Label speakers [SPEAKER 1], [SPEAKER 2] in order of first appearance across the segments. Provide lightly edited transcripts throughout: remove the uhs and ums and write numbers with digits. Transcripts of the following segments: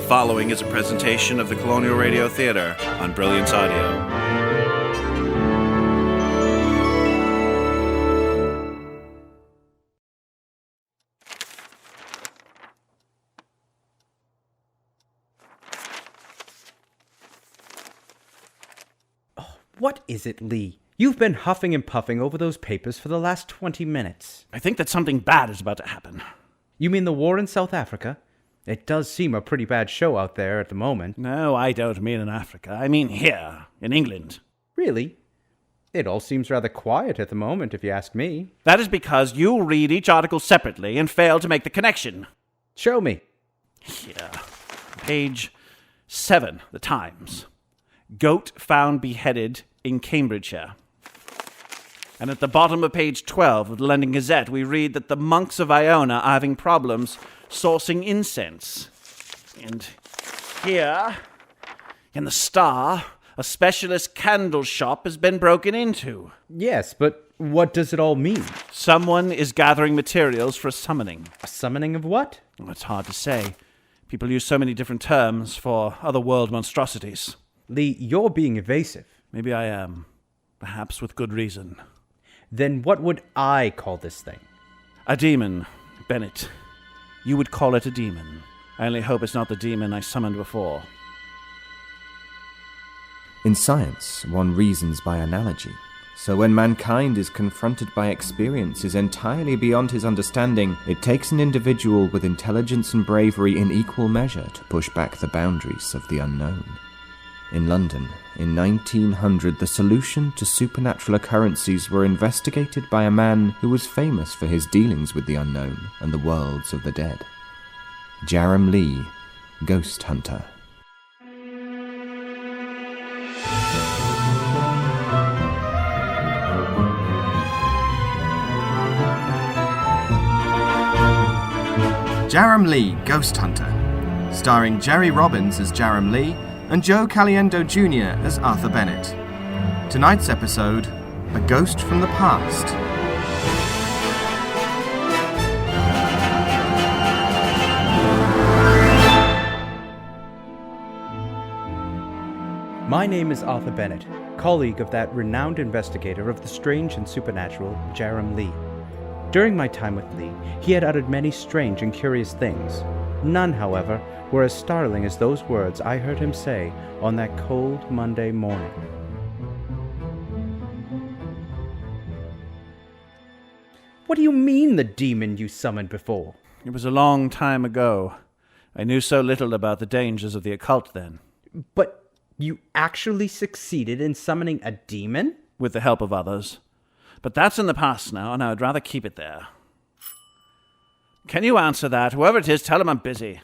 [SPEAKER 1] following is a presentation of the Colonial Radio Theatre on Brilliance Audio.
[SPEAKER 2] What is it, Lee? You've been huffing and puffing over those papers for the last 20 minutes.
[SPEAKER 1] I think that something bad is about to happen.
[SPEAKER 2] You mean the war in South Africa? It does seem a pretty bad show out there at the moment.
[SPEAKER 1] No, I don't mean in Africa. I mean here, in England.
[SPEAKER 2] Really? It all seems rather quiet at the moment, if you ask me.
[SPEAKER 1] That is because you read each article separately and fail to make the connection.
[SPEAKER 2] Show me.
[SPEAKER 1] Here. Page 7, The Times. Goat found beheaded in Cambridgeshire. And at the bottom of page 12 of the London Gazette, we read that the monks of Iona are having problems sourcing incense. And here, in the Star, a specialist candle shop has been broken into.
[SPEAKER 2] Yes, but what does it all mean?
[SPEAKER 1] Someone is gathering materials for a summoning.
[SPEAKER 2] A summoning of what?
[SPEAKER 1] Well, it's hard to say. People use so many different terms for other world monstrosities.
[SPEAKER 2] Lee, you're being evasive.
[SPEAKER 1] Maybe I am. Perhaps with good reason.
[SPEAKER 2] Then what would I call this thing?
[SPEAKER 1] A demon, Bennett. You would call it a demon. I only hope it's not the demon I summoned before.
[SPEAKER 3] In science, one reasons by analogy. So when mankind is confronted by experiences entirely beyond his understanding, it takes an individual with intelligence and bravery in equal measure to push back the boundaries of the unknown. In London, in 1900, the solution to supernatural occurrences were investigated by a man who was famous for his dealings with the unknown and the worlds of the dead. Jarrem Lee, Ghost Hunter.
[SPEAKER 4] Jarrem Lee, Ghost Hunter, starring Jerry Robbins as Jarrem Lee and Joe Caliendo Jr. as Arthur Bennett. Tonight's episode, A Ghost from the Past.
[SPEAKER 2] My name is Arthur Bennett, colleague of that renowned investigator of the strange and supernatural, Jarrem Lee. During my time with Lee, he had uttered many strange and curious things. None, however, were as startling as those words I heard him say on that cold Monday morning. What do you mean, the demon you summoned before?
[SPEAKER 1] It was a long time ago. I knew so little about the dangers of the occult then.
[SPEAKER 2] But you actually succeeded in summoning a demon?
[SPEAKER 1] With the help of others. But that's in the past now, and I would rather keep it there. Can you answer that? Whoever it is, tell him I'm busy.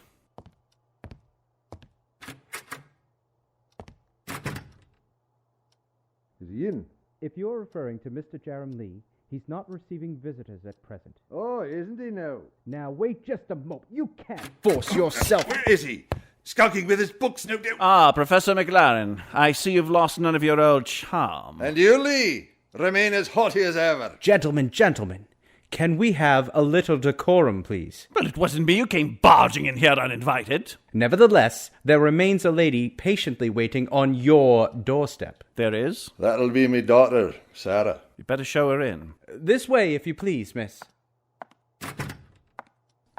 [SPEAKER 5] Is he in?
[SPEAKER 2] If you're referring to Mr. Jarrem Lee, he's not receiving visitors at present.
[SPEAKER 5] Oh, isn't he now?
[SPEAKER 2] Now, wait just a moment. You can't force yourself.
[SPEAKER 6] Where is he? Skulking with his books, no doubt.
[SPEAKER 1] Ah, Professor McLaren. I see you've lost none of your old charm.
[SPEAKER 6] And you, Lee, remain as haughty as ever.
[SPEAKER 2] Gentlemen, can we have a little decorum, please?
[SPEAKER 1] But it wasn't me who came barging in here uninvited.
[SPEAKER 2] Nevertheless, there remains a lady patiently waiting on your doorstep.
[SPEAKER 1] There is?
[SPEAKER 6] That'll be me daughter, Sarah.
[SPEAKER 1] You better show her in.
[SPEAKER 2] This way, if you please, miss.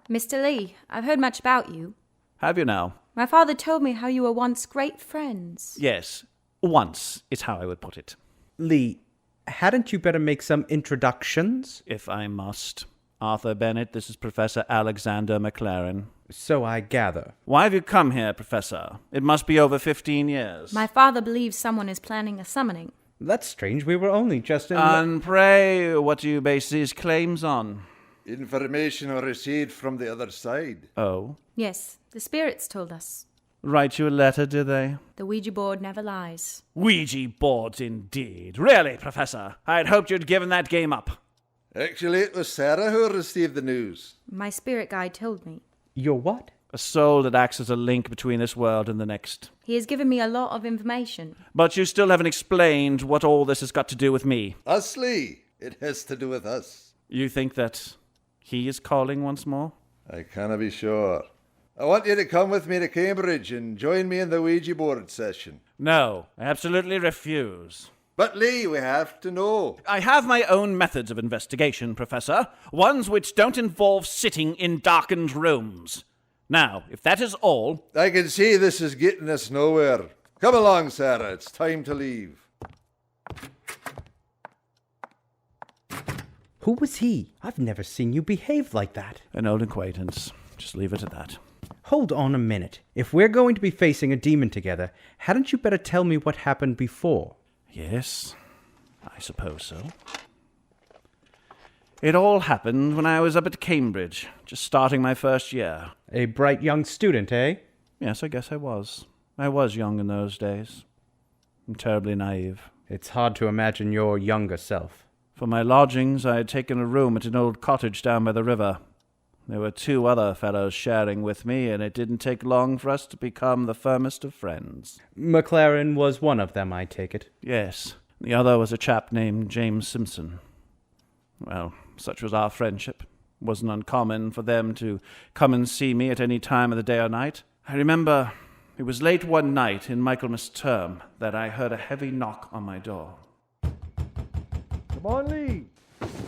[SPEAKER 7] Mr. Lee, I've heard much about you.
[SPEAKER 1] Have you now?
[SPEAKER 7] My father told me how you were once great friends.
[SPEAKER 1] Yes, once is how I would put it.
[SPEAKER 2] Lee, hadn't you better make some introductions?
[SPEAKER 1] If I must. Arthur Bennett, this is Professor Alexander McLaren.
[SPEAKER 2] So I gather.
[SPEAKER 1] Why have you come here, Professor? It must be over 15 years.
[SPEAKER 7] My father believes someone is planning a summoning.
[SPEAKER 2] That's strange. We were only just in...
[SPEAKER 1] And pray, what do you base these claims on?
[SPEAKER 6] Information received from the other side.
[SPEAKER 1] Oh?
[SPEAKER 7] Yes, the spirits told us.
[SPEAKER 1] Write you a letter, did they?
[SPEAKER 7] The Ouija board never lies.
[SPEAKER 1] Ouija boards, indeed. Really, Professor? I'd hoped you'd given that game up.
[SPEAKER 6] Actually, it was Sarah who received the news.
[SPEAKER 7] My spirit guide told me.
[SPEAKER 2] Your what?
[SPEAKER 1] A soul that acts as a link between this world and the next.
[SPEAKER 7] He has given me a lot of information.
[SPEAKER 1] But you still haven't explained what all this has got to do with me.
[SPEAKER 6] Us, Lee. It has to do with us.
[SPEAKER 1] You think that he is calling once more?
[SPEAKER 6] I canna be sure. I want you to come with me to Cambridge and join me in the Ouija board session.
[SPEAKER 1] No, I absolutely refuse.
[SPEAKER 6] But Lee, we have to know.
[SPEAKER 1] I have my own methods of investigation, Professor. Ones which don't involve sitting in darkened rooms. Now, if that is all...
[SPEAKER 6] I can see this is getting us nowhere. Come along, Sarah. It's time to leave.
[SPEAKER 2] Who was he? I've never seen you behave like that.
[SPEAKER 1] An old acquaintance. Just leave it at that.
[SPEAKER 2] Hold on a minute. If we're going to be facing a demon together, hadn't you better tell me what happened before?
[SPEAKER 1] Yes, I suppose so. It all happened when I was up at Cambridge, just starting my first year.
[SPEAKER 2] A bright young student, eh?
[SPEAKER 1] Yes, I guess I was. I was young in those days. And terribly naive.
[SPEAKER 2] It's hard to imagine your younger self.
[SPEAKER 1] For my lodgings, I had taken a room at an old cottage down by the river. There were 2 other fellows sharing with me, and it didn't take long for us to become the firmest of friends.
[SPEAKER 2] McLaren was one of them, I take it.
[SPEAKER 1] Yes, the other was a chap named James Simpson. Well, such was our friendship. It wasn't uncommon for them to come and see me at any time of the day or night. I remember it was late one night in Michaelmas term that I heard a heavy knock on my door.
[SPEAKER 5] Come on, Lee.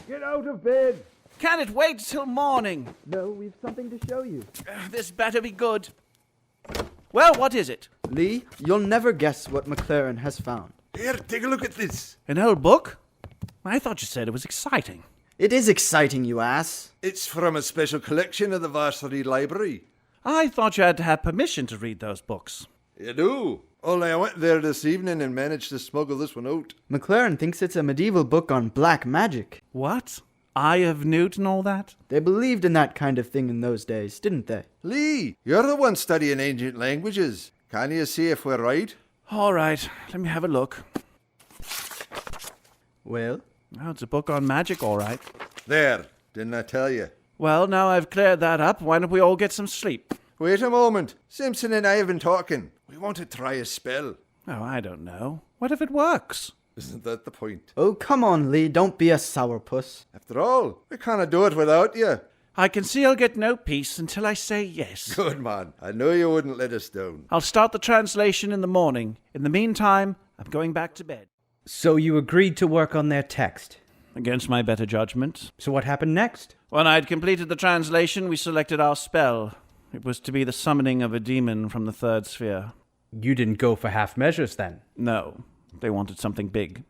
[SPEAKER 5] Get out of bed.
[SPEAKER 1] Can it wait till morning?
[SPEAKER 8] No, we've something to show you.
[SPEAKER 1] This better be good. Well, what is it?
[SPEAKER 8] Lee, you'll never guess what McLaren has found.
[SPEAKER 6] Here, take a look at this.
[SPEAKER 1] An old book? I thought you said it was exciting.
[SPEAKER 8] It is exciting, you ass.
[SPEAKER 6] It's from a special collection of the Varsity Library.
[SPEAKER 1] I thought you had to have permission to read those books.
[SPEAKER 6] You do. Only I went there this evening and managed to smuggle this one out.
[SPEAKER 8] McLaren thinks it's a medieval book on black magic.
[SPEAKER 1] What? Eye of Newt and all that?
[SPEAKER 8] They believed in that kind of thing in those days, didn't they?
[SPEAKER 6] Lee, you're the one studying ancient languages. Can you see if we're right?
[SPEAKER 1] All right, let me have a look.
[SPEAKER 8] Well?
[SPEAKER 1] Oh, it's a book on magic, all right.
[SPEAKER 6] There, didn't I tell you?
[SPEAKER 1] Well, now I've cleared that up, why don't we all get some sleep?
[SPEAKER 6] Wait a moment. Simpson and I have been talking. We want to try a spell.
[SPEAKER 1] Oh, I don't know. What if it works?
[SPEAKER 6] Isn't that the point?
[SPEAKER 8] Oh, come on, Lee, don't be a sourpuss.
[SPEAKER 6] After all, we can't do it without you.
[SPEAKER 1] I can see I'll get no peace until I say yes.
[SPEAKER 6] Good man. I know you wouldn't let us down.
[SPEAKER 1] I'll start the translation in the morning. In the meantime, I'm going back to bed.
[SPEAKER 2] So you agreed to work on their text.
[SPEAKER 1] Against my better judgment.
[SPEAKER 2] So what happened next?
[SPEAKER 1] When I'd completed the translation, we selected our spell. It was to be the summoning of a demon from the 3rd sphere.
[SPEAKER 2] You didn't go for half measures then?
[SPEAKER 1] No, they wanted something big.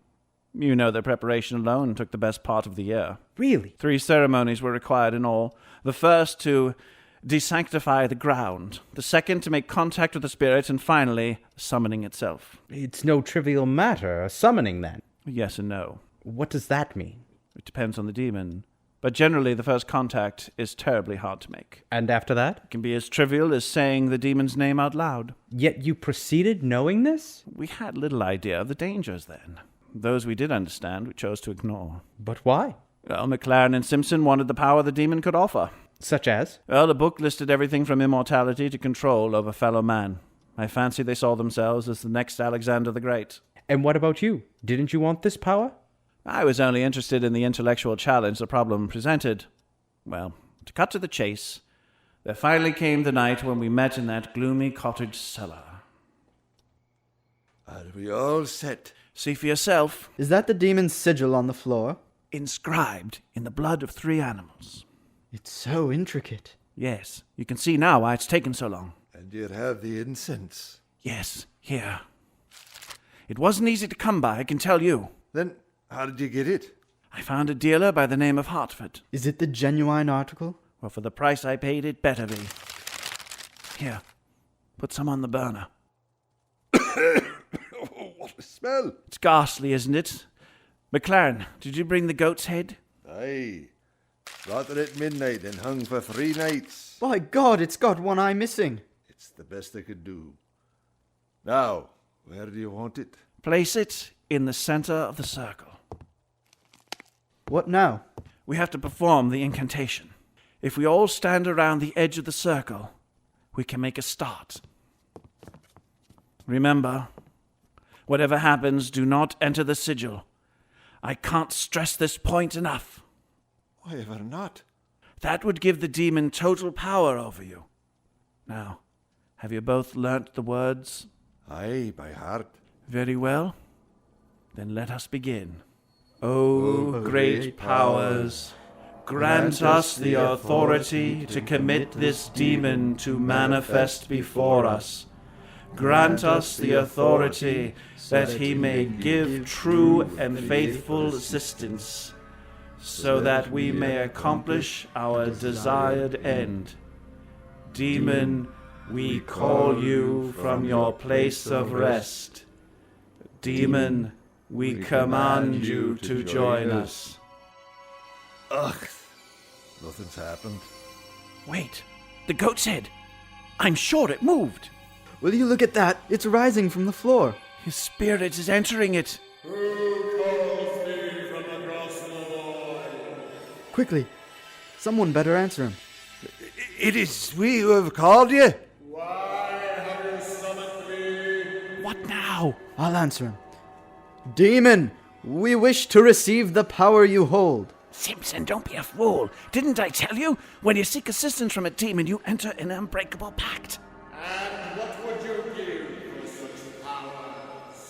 [SPEAKER 1] You know, their preparation alone took the best part of the year.
[SPEAKER 2] Really?
[SPEAKER 1] 3 ceremonies were required in all. The first to desanctify the ground, the second to make contact with the spirit, and finally, the summoning itself.
[SPEAKER 2] It's no trivial matter, a summoning then.
[SPEAKER 1] Yes and no.
[SPEAKER 2] What does that mean?
[SPEAKER 1] It depends on the demon. But generally, the first contact is terribly hard to make.
[SPEAKER 2] And after that?
[SPEAKER 1] It can be as trivial as saying the demon's name out loud.
[SPEAKER 2] Yet you proceeded knowing this?
[SPEAKER 1] We had little idea of the dangers then. Those we did understand, we chose to ignore.
[SPEAKER 2] But why?
[SPEAKER 1] Well, McLaren and Simpson wanted the power the demon could offer.
[SPEAKER 2] Such as?
[SPEAKER 1] Well, the book listed everything from immortality to control over fellow man. I fancy they saw themselves as the next Alexander the Great.
[SPEAKER 2] And what about you? Didn't you want this power?
[SPEAKER 1] I was only interested in the intellectual challenge the problem presented. Well, to cut to the chase, there finally came the night when we met in that gloomy cottage cellar.
[SPEAKER 6] Are we all set?
[SPEAKER 1] See for yourself.
[SPEAKER 8] Is that the demon's sigil on the floor?
[SPEAKER 1] Inscribed in the blood of 3 animals.
[SPEAKER 8] It's so intricate.
[SPEAKER 1] Yes, you can see now why it's taken so long.
[SPEAKER 6] And you'd have the incense.
[SPEAKER 1] Yes, here. It wasn't easy to come by, I can tell you.
[SPEAKER 6] Then how did you get it?
[SPEAKER 1] I found a dealer by the name of Hartford.
[SPEAKER 8] Is it the genuine article?
[SPEAKER 1] Well, for the price I paid, it better be. Here, put some on the burner.
[SPEAKER 6] Oh, what a smell!
[SPEAKER 1] It's ghastly, isn't it? McLaren, did you bring the goat's head?
[SPEAKER 6] Aye. Brought it at midnight and hung for 3 nights.
[SPEAKER 8] By God, it's got one eye missing.
[SPEAKER 6] It's the best I could do. Now, where do you want it?
[SPEAKER 1] Place it in the center of the circle.
[SPEAKER 8] What now?
[SPEAKER 1] We have to perform the incantation. If we all stand around the edge of the circle, we can make a start. Remember, whatever happens, do not enter the sigil. I can't stress this point enough.
[SPEAKER 6] Why ever not?
[SPEAKER 1] That would give the demon total power over you. Now, have you both learnt the words?
[SPEAKER 6] Aye, by heart.
[SPEAKER 1] Very well. Then let us begin. O great powers, grant us the authority to commit this demon to manifest before us. Grant us the authority that he may give true and faithful assistance, so that we may accomplish our desired end. Demon, we call you from your place of rest. Demon, we command you to join us.
[SPEAKER 6] Ugh, nothing's happened.
[SPEAKER 1] Wait, the goat's head. I'm sure it moved.
[SPEAKER 8] Will you look at that? It's rising from the floor.
[SPEAKER 1] His spirit is entering it.
[SPEAKER 8] Quickly. Someone better answer him.
[SPEAKER 6] It is we who have called you.
[SPEAKER 1] What now?
[SPEAKER 8] I'll answer him. Demon, we wish to receive the power you hold.
[SPEAKER 1] Simpson, don't be a fool. Didn't I tell you? When you seek assistance from a demon, you enter an unbreakable pact.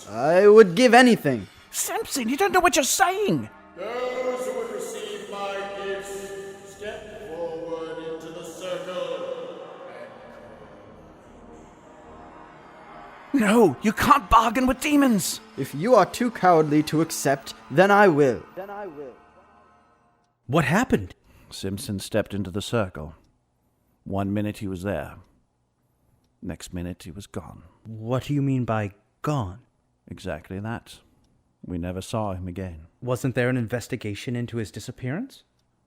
[SPEAKER 8] I would give anything.
[SPEAKER 1] Simpson, you don't know what you're saying.
[SPEAKER 9] Those who would receive my gifts, step forward into the circle.
[SPEAKER 1] No, you can't bargain with demons.
[SPEAKER 8] If you are too cowardly to accept, then I will.
[SPEAKER 2] What happened?
[SPEAKER 1] Simpson stepped into the circle. 1 minute he was there. Next minute he was gone.
[SPEAKER 2] What do you mean by gone?
[SPEAKER 1] Exactly that. We never saw him again.
[SPEAKER 2] Wasn't there an investigation into his disappearance?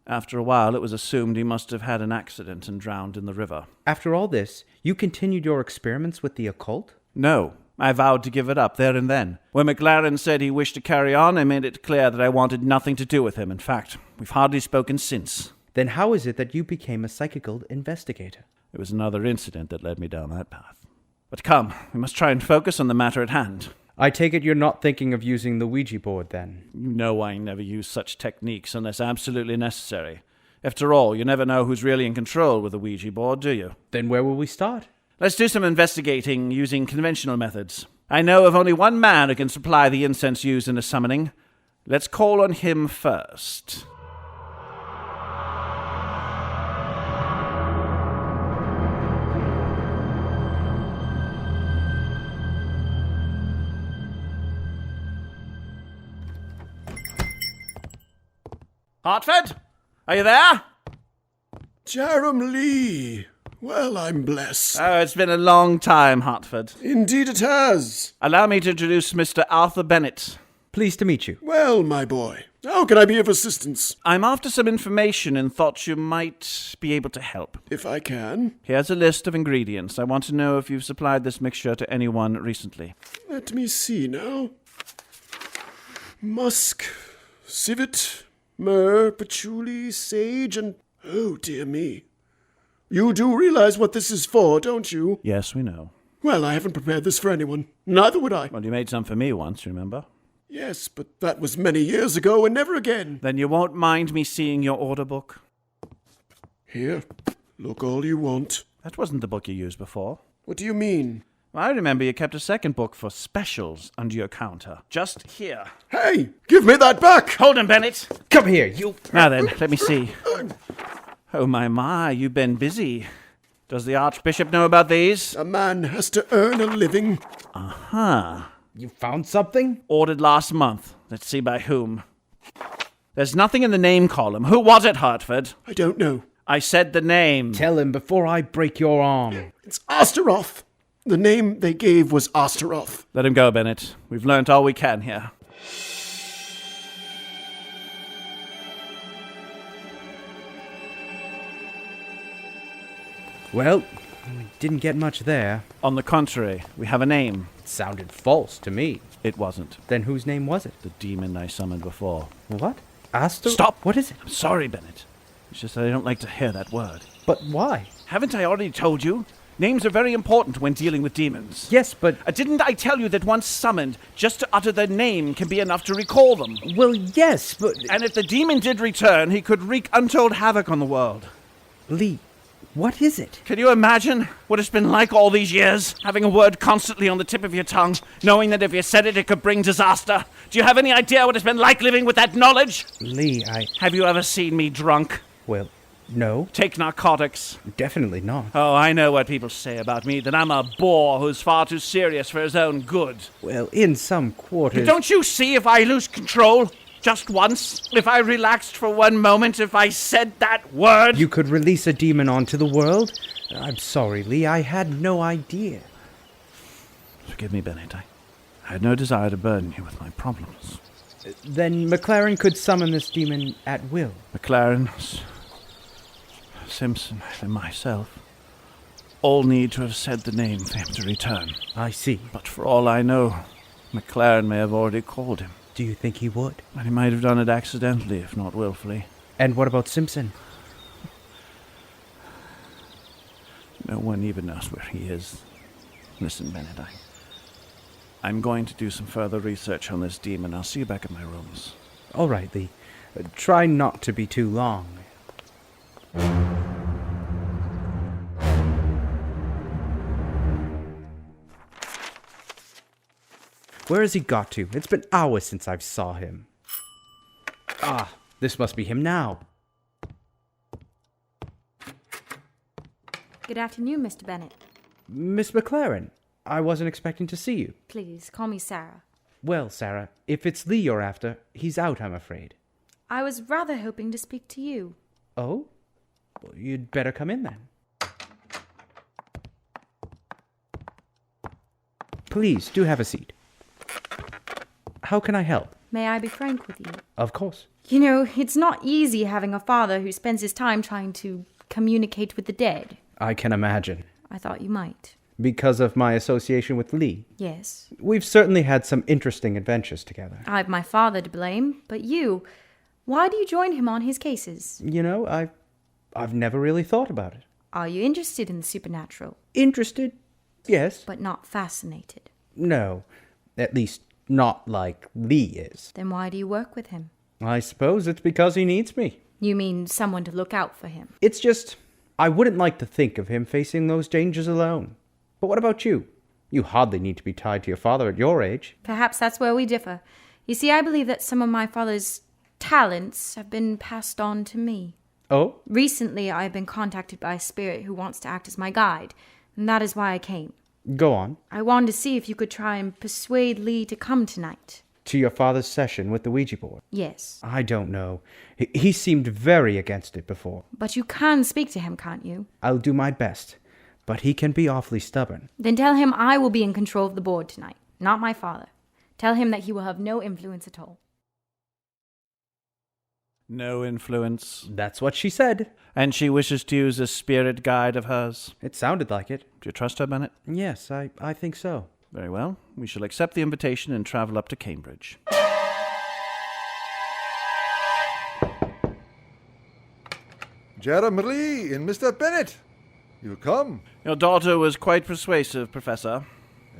[SPEAKER 1] After a while, it was assumed he must have had an accident and drowned in the river.
[SPEAKER 2] After all this, you continued your experiments with the occult?
[SPEAKER 1] No, I vowed to give it up there and then. When McLaren said he wished to carry on, I made it clear that I wanted nothing to do with him. In fact, we've hardly spoken since.
[SPEAKER 2] Then how is it that you became a psychical investigator?
[SPEAKER 1] It was another incident that led me down that path. But come, we must try and focus on the matter at hand.
[SPEAKER 2] I take it you're not thinking of using the Ouija board, then?
[SPEAKER 1] You know I never use such techniques unless absolutely necessary. After all, you never know who's really in control with a Ouija board, do you?
[SPEAKER 2] Then where will we start?
[SPEAKER 1] Let's do some investigating using conventional methods. I know of only one man who can supply the incense used in a summoning. Let's call on him first. Hartford? Are you there?
[SPEAKER 9] Jarrem Lee. Well, I'm blessed.
[SPEAKER 1] Oh, it's been a long time, Hartford.
[SPEAKER 9] Indeed it has.
[SPEAKER 1] Allow me to introduce Mr. Arthur Bennett.
[SPEAKER 2] Pleased to meet you.
[SPEAKER 9] Well, my boy, how can I be of assistance?
[SPEAKER 1] I'm after some information and thought you might be able to help.
[SPEAKER 9] If I can.
[SPEAKER 1] Here's a list of ingredients. I want to know if you've supplied this mixture to anyone recently.
[SPEAKER 9] Let me see now. Musk, civet, myrrh, patchouli, sage, and... oh, dear me. You do realize what this is for, don't you?
[SPEAKER 1] Yes, we know.
[SPEAKER 9] Well, I haven't prepared this for anyone. Neither would I.
[SPEAKER 1] Well, you made some for me once, remember?
[SPEAKER 9] Yes, but that was many years ago and never again.
[SPEAKER 1] Then you won't mind me seeing your order book?
[SPEAKER 9] Here, look all you want.
[SPEAKER 1] That wasn't the book you used before.
[SPEAKER 9] What do you mean?
[SPEAKER 1] I remember you kept a second book for specials under your counter. Just here.
[SPEAKER 9] Hey, give me that back!
[SPEAKER 1] Hold him, Bennett!
[SPEAKER 2] Come here, you...
[SPEAKER 1] Now then, let me see. Oh, my, you've been busy. Does the Archbishop know about these?
[SPEAKER 9] A man has to earn a living.
[SPEAKER 1] Uh-huh.
[SPEAKER 2] You found something?
[SPEAKER 1] Ordered last month. Let's see by whom. There's nothing in the name column. Who was it, Hartford?
[SPEAKER 9] I don't know.
[SPEAKER 1] I said the name.
[SPEAKER 2] Tell him before I break your arm.
[SPEAKER 9] It's Astaroth. The name they gave was Astaroth.
[SPEAKER 1] Let him go, Bennett. We've learnt all we can here.
[SPEAKER 2] Well, we didn't get much there.
[SPEAKER 1] On the contrary, we have a name.
[SPEAKER 2] It sounded false to me.
[SPEAKER 1] It wasn't.
[SPEAKER 2] Then whose name was it?
[SPEAKER 1] The demon I summoned before.
[SPEAKER 2] What? Astor?
[SPEAKER 1] Stop!
[SPEAKER 2] What is it?
[SPEAKER 1] I'm sorry, Bennett. It's just that I don't like to hear that word.
[SPEAKER 2] But why?
[SPEAKER 1] Haven't I already told you? Names are very important when dealing with demons.
[SPEAKER 2] Yes, but...
[SPEAKER 1] Didn't I tell you that once summoned, just to utter their name can be enough to recall them?
[SPEAKER 2] Well, yes, but...
[SPEAKER 1] And if the demon did return, he could wreak untold havoc on the world.
[SPEAKER 2] Lee, What is it?
[SPEAKER 1] Can you imagine what it's been like all these years? Having a word constantly on the tip of your tongue, knowing that if you said it, it could bring disaster. Do you have any idea what it's been like living with that knowledge?
[SPEAKER 2] Lee,
[SPEAKER 1] Have you ever seen me drunk?
[SPEAKER 2] Well, no,
[SPEAKER 1] Take narcotics.
[SPEAKER 2] definitely not.
[SPEAKER 1] Oh, I know what people say about me, that I'm a bore who's far too serious for his own good.
[SPEAKER 2] Well, in some quarters...
[SPEAKER 1] Don't you see if I lose control? Just once? If I relaxed for one moment, if I said that word?
[SPEAKER 2] You could release a demon onto the world? I'm sorry, Lee, I had no idea.
[SPEAKER 1] Forgive me, Bennett. I had no desire to burden you with my problems.
[SPEAKER 2] Then McLaren could summon this demon at will.
[SPEAKER 1] McLaren, Simpson, and myself all need to have said the name for him to return.
[SPEAKER 2] I see.
[SPEAKER 1] But for all I know, McLaren may have already called him.
[SPEAKER 2] Do you think he would?
[SPEAKER 1] And he might have done it accidentally, if not willfully.
[SPEAKER 2] And what about Simpson?
[SPEAKER 1] No one even knows where he is. Listen, Bennett, I'm going to do some further research on this demon. I'll see you back at my rooms.
[SPEAKER 2] All right, Lee. Try not to be too long. Where has he got to? It's been hours since I've saw him. Ah, this must be him now.
[SPEAKER 7] Good afternoon, Mr. Bennett.
[SPEAKER 2] Miss McLaren, I wasn't expecting to see you.
[SPEAKER 7] Please, call me Sarah.
[SPEAKER 2] Well, Sarah, if it's Lee you're after, he's out, I'm afraid.
[SPEAKER 7] I was rather hoping to speak to you.
[SPEAKER 2] Oh? Well, you'd better come in then. Please, do have a seat. How can I help?
[SPEAKER 7] May I be frank with you?
[SPEAKER 2] Of course.
[SPEAKER 7] You know, it's not easy having a father who spends his time trying to communicate with the dead.
[SPEAKER 2] I can imagine.
[SPEAKER 7] I thought you might.
[SPEAKER 2] Because of my association with Lee.
[SPEAKER 7] Yes.
[SPEAKER 2] We've certainly had some interesting adventures together.
[SPEAKER 7] I've my father to blame, but you, why do you join him on his cases?
[SPEAKER 2] You know, I've never really thought about it.
[SPEAKER 7] Are you interested in the supernatural?
[SPEAKER 2] Interested? Yes.
[SPEAKER 7] But not fascinated?
[SPEAKER 2] No. At least, not like Lee is.
[SPEAKER 7] Then why do you work with him?
[SPEAKER 2] I suppose it's because he needs me.
[SPEAKER 7] You mean someone to look out for him?
[SPEAKER 2] It's just, I wouldn't like to think of him facing those dangers alone. But what about you? You hardly need to be tied to your father at your age.
[SPEAKER 7] Perhaps that's where we differ. You see, I believe that some of my father's talents have been passed on to me.
[SPEAKER 2] Oh?
[SPEAKER 7] Recently, I have been contacted by a spirit who wants to act as my guide, and that is why I came.
[SPEAKER 2] Go on.
[SPEAKER 7] I wanted to see if you could try and persuade Lee to come tonight.
[SPEAKER 2] To your father's session with the Ouija board?
[SPEAKER 7] Yes.
[SPEAKER 2] I don't know. He seemed very against it before.
[SPEAKER 7] But you can speak to him, can't you?
[SPEAKER 2] I'll do my best. But he can be awfully stubborn.
[SPEAKER 7] Then tell him I will be in control of the board tonight, not my father. Tell him that he will have no influence at all.
[SPEAKER 1] No influence.
[SPEAKER 2] That's what she said.
[SPEAKER 1] And she wishes to use a spirit guide of hers.
[SPEAKER 2] It sounded like it.
[SPEAKER 1] Do you trust her, Bennett?
[SPEAKER 2] Yes, I think so.
[SPEAKER 1] Very well. We shall accept the invitation and travel up to Cambridge.
[SPEAKER 6] Jarrem Lee and Mr. Bennett. You come.
[SPEAKER 1] Your daughter was quite persuasive, Professor.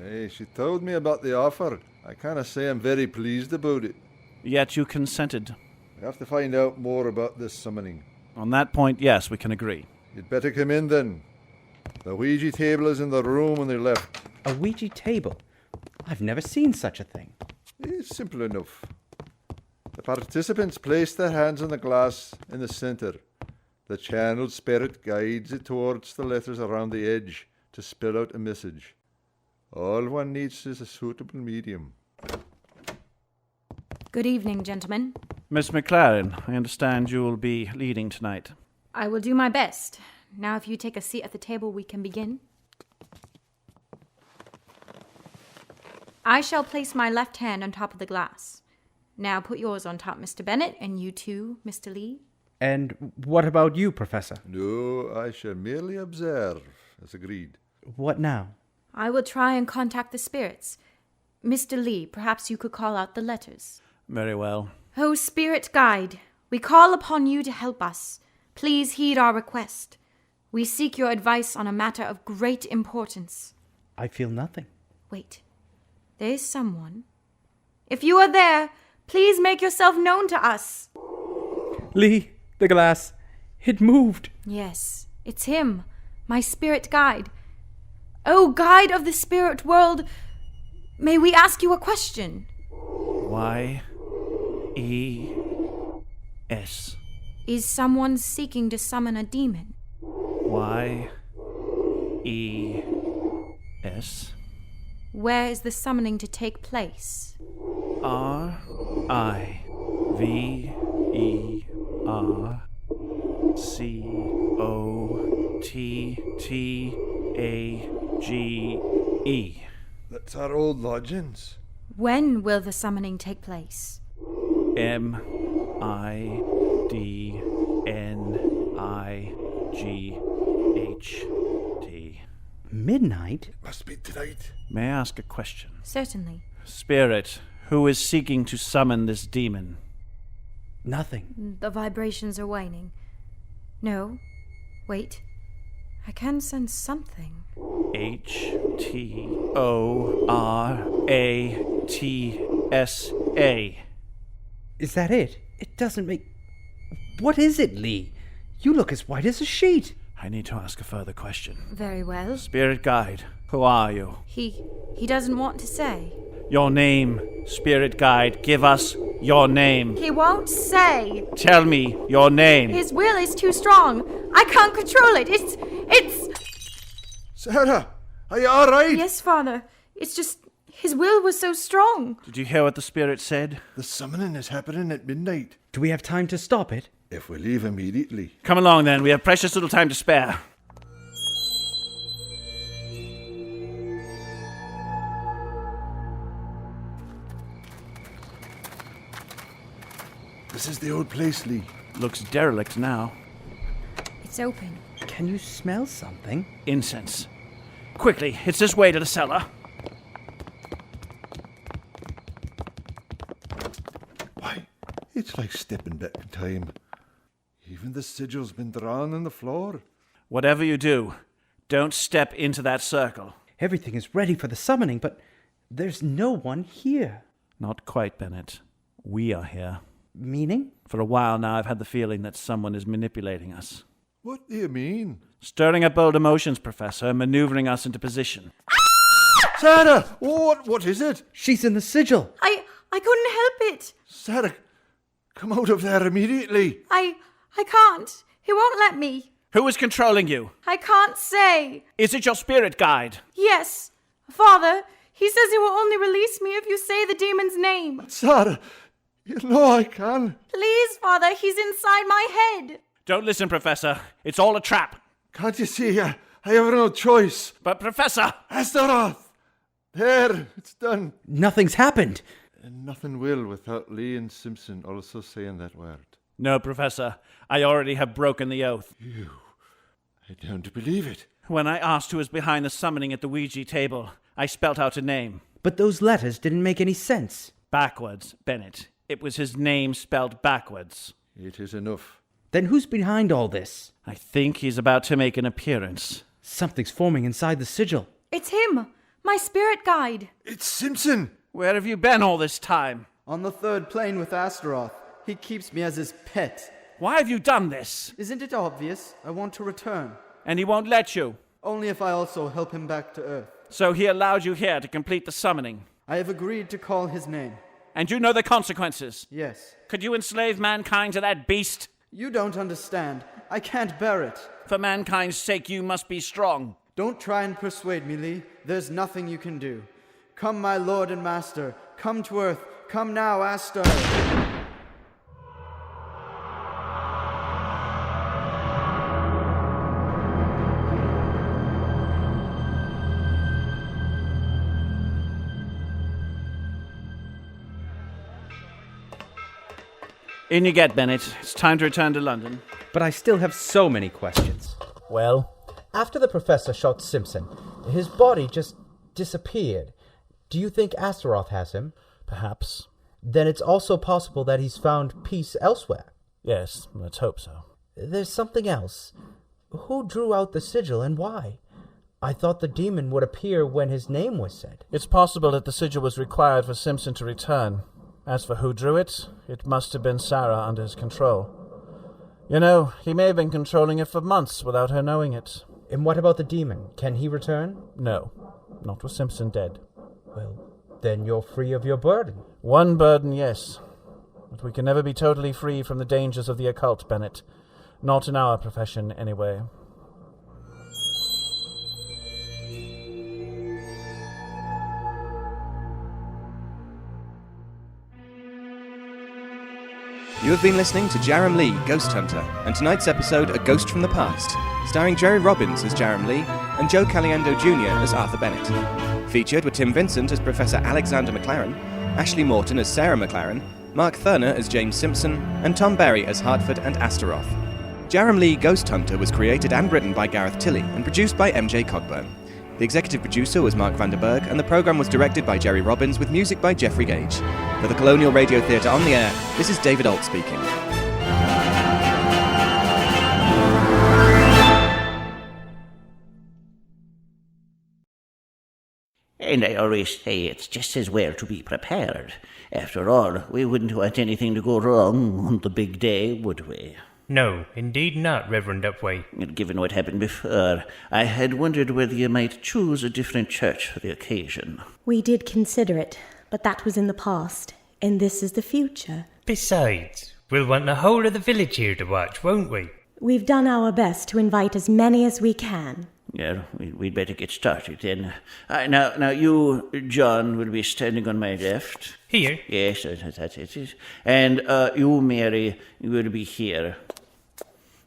[SPEAKER 6] Hey, she told me about the offer. I can't say I'm very pleased about it.
[SPEAKER 1] Yet you consented.
[SPEAKER 6] I have to find out more about this summoning.
[SPEAKER 1] On that point, yes, we can agree.
[SPEAKER 6] You'd better come in then. The Ouija table is in the room on the left.
[SPEAKER 2] A Ouija table? I've never seen such a thing.
[SPEAKER 6] It's simple enough. The participants place their hands on the glass in the center. The channeled spirit guides it towards the letters around the edge to spell out a message. All one needs is a suitable medium.
[SPEAKER 7] Good evening, gentlemen.
[SPEAKER 1] Miss McLaren, I understand you will be leading tonight.
[SPEAKER 7] I will do my best. Now if you take a seat at the table, we can begin. I shall place my left hand on top of the glass. Now put yours on top, Mr. Bennett, and you too, Mr. Lee.
[SPEAKER 2] And what about you, Professor?
[SPEAKER 6] No, I shall merely observe, as agreed.
[SPEAKER 2] What now?
[SPEAKER 7] I will try and contact the spirits. Mr. Lee, perhaps you could call out the letters.
[SPEAKER 1] Very well.
[SPEAKER 7] Oh, spirit guide, we call upon you to help us. Please heed our request. We seek your advice on a matter of great importance.
[SPEAKER 2] I feel nothing.
[SPEAKER 7] Wait, there is someone. If you are there, please make yourself known to us.
[SPEAKER 2] Lee, the glass. It moved.
[SPEAKER 7] Yes, It's him, my spirit guide. Oh, guide of the spirit world, may we ask you a question?
[SPEAKER 1] Y-E-S.
[SPEAKER 7] Is someone seeking to summon a demon?
[SPEAKER 1] Y-E-S.
[SPEAKER 7] Where is the summoning to take place?
[SPEAKER 1] R-I-V-E-R-C-O-T-T-A-G-E.
[SPEAKER 6] That's our old lodgings.
[SPEAKER 7] When will the summoning take place?
[SPEAKER 1] M-I-D-N-I-G-H-T.
[SPEAKER 2] Midnight?
[SPEAKER 6] Must be tonight.
[SPEAKER 1] May I ask a question?
[SPEAKER 7] Certainly.
[SPEAKER 1] Spirit, who is seeking to summon this demon?
[SPEAKER 2] Nothing.
[SPEAKER 7] The vibrations are waning. No. Wait. I can sense something.
[SPEAKER 1] H-T-O-R-A-T-S-A.
[SPEAKER 2] Is that it? It doesn't make... What is it, Lee? You look as white as a sheet.
[SPEAKER 1] I need to ask a further question.
[SPEAKER 7] Very well.
[SPEAKER 1] Spirit guide, who are you?
[SPEAKER 7] He doesn't want to say.
[SPEAKER 1] Your name, spirit guide, give us your name.
[SPEAKER 7] He won't say.
[SPEAKER 1] Tell me your name.
[SPEAKER 7] His will is too strong. I can't control it. It's...
[SPEAKER 6] Sarah, are you all right?
[SPEAKER 7] Yes, Father. It's just... His will was so strong.
[SPEAKER 1] Did you hear what the spirit said?
[SPEAKER 6] The summoning is happening at midnight.
[SPEAKER 2] Do we have time to stop it?
[SPEAKER 6] If we leave immediately.
[SPEAKER 1] Come along then, we have precious little time to spare.
[SPEAKER 6] This is the old place, Lee.
[SPEAKER 1] Looks derelict now.
[SPEAKER 7] It's open.
[SPEAKER 2] Can you smell something?
[SPEAKER 1] Incense. Quickly, it's this way to the cellar.
[SPEAKER 6] Why, it's like stepping back in time. Even the sigil's been drawn on the floor.
[SPEAKER 1] Whatever you do, don't step into that circle.
[SPEAKER 2] Everything is ready for the summoning, but there's no one here.
[SPEAKER 1] Not quite, Bennett. We are here.
[SPEAKER 2] Meaning?
[SPEAKER 1] For a while now, I've had the feeling that someone is manipulating us.
[SPEAKER 6] What do you mean?
[SPEAKER 1] Stirring up old emotions, Professor, maneuvering us into position.
[SPEAKER 6] Sarah! What is it?
[SPEAKER 2] She's in the sigil.
[SPEAKER 7] I couldn't help it.
[SPEAKER 6] Sarah, come out of there immediately.
[SPEAKER 7] I can't. He won't let me.
[SPEAKER 1] Who is controlling you?
[SPEAKER 7] I can't say.
[SPEAKER 1] Is it your spirit guide?
[SPEAKER 7] Yes. Father, he says he will only release me if you say the demon's name.
[SPEAKER 6] Sarah, you know I can.
[SPEAKER 7] Please, Father, he's inside my head.
[SPEAKER 1] Don't listen, Professor. It's all a trap.
[SPEAKER 6] Can't you see? I have no choice.
[SPEAKER 1] But, Professor...
[SPEAKER 6] Astaroth! There, it's done.
[SPEAKER 2] Nothing's happened.
[SPEAKER 6] And nothing will without Lee and Simpson also saying that word.
[SPEAKER 1] No, Professor. I already have broken the oath.
[SPEAKER 6] I don't believe it.
[SPEAKER 1] When I asked who was behind the summoning at the Ouija table, I spelt out a name.
[SPEAKER 2] But those letters didn't make any sense.
[SPEAKER 1] Backwards, Bennett. It was his name spelled backwards.
[SPEAKER 6] It is enough.
[SPEAKER 2] Then who's behind all this?
[SPEAKER 1] I think he's about to make an appearance.
[SPEAKER 2] Something's forming inside the sigil.
[SPEAKER 7] It's him, my spirit guide.
[SPEAKER 6] It's Simpson!
[SPEAKER 1] Where have you been all this time?
[SPEAKER 8] On the third plane with Astaroth. He keeps me as his pet.
[SPEAKER 1] Why have you done this?
[SPEAKER 8] Isn't it obvious? I want to return.
[SPEAKER 1] And he won't let you.
[SPEAKER 8] Only if I also help him back to Earth.
[SPEAKER 1] So he allowed you here to complete the summoning.
[SPEAKER 8] I have agreed to call his name.
[SPEAKER 1] And you know the consequences.
[SPEAKER 8] Yes.
[SPEAKER 1] Could you enslave mankind to that beast?
[SPEAKER 8] You don't understand. I can't bear it.
[SPEAKER 1] For mankind's sake, you must be strong.
[SPEAKER 8] Don't try and persuade me, Lee. There's nothing you can do. Come, my lord and master. Come to Earth. Come now, Astor.
[SPEAKER 1] In you get, Bennett. It's time to return to London.
[SPEAKER 2] But I still have so many questions.
[SPEAKER 10] Well, after the professor shot Simpson, his body just disappeared. Do you think Astaroth has him?
[SPEAKER 1] Perhaps.
[SPEAKER 10] Then it's also possible that he's found peace elsewhere.
[SPEAKER 1] Yes, let's hope so.
[SPEAKER 10] There's something else. Who drew out the sigil and why? I thought the demon would appear when his name was said.
[SPEAKER 1] It's possible that the sigil was required for Simpson to return. As for who drew it, it must have been Sarah under his control. You know, he may have been controlling it for months without her knowing it.
[SPEAKER 10] And what about the demon? Can he return?
[SPEAKER 1] No, not with Simpson dead.
[SPEAKER 10] Well, then you're free of your burden.
[SPEAKER 1] One burden, yes. But we can never be totally free from the dangers of the occult, Bennett. Not in our profession, anyway.
[SPEAKER 4] You have been listening to Jarrem Lee, Ghost Hunter, and tonight's episode, A Ghost from the Past, starring Jerry Robbins as Jarrem Lee and Joe Caliendo Jr. as Arthur Bennett. Featured were Tim Vincent as Professor Alexander McLaren, Ashley Morton as Sarah McLaren, Mark Thurner as James Simpson, and Tom Berry as Hartford and Astaroth. Jarrem Lee, Ghost Hunter was created and written by Gareth Tilley and produced by MJ Cogburn. The executive producer was Mark Vanderberg, and the programme was directed by Jerry Robbins with music by Jeffrey Gage. For the Colonial Radio Theatre on the air, this is David Alt speaking.
[SPEAKER 11] And I always say it's just as well to be prepared. After all, we wouldn't want anything to go wrong on the big day, would we?
[SPEAKER 12] No, indeed not, Reverend Upway.
[SPEAKER 11] Given what happened before, I had wondered whether you might choose a different church for the occasion.
[SPEAKER 13] We did consider it, but that was in the past, and this is the future.
[SPEAKER 12] Besides, we'll want the whole of the village here to watch, won't we?
[SPEAKER 13] We've done our best to invite as many as we can.
[SPEAKER 11] Yeah, we'd better get started then. Now you, John, will be standing on my left.
[SPEAKER 12] Here?
[SPEAKER 11] Yes, that's it. And you, Mary, will be here.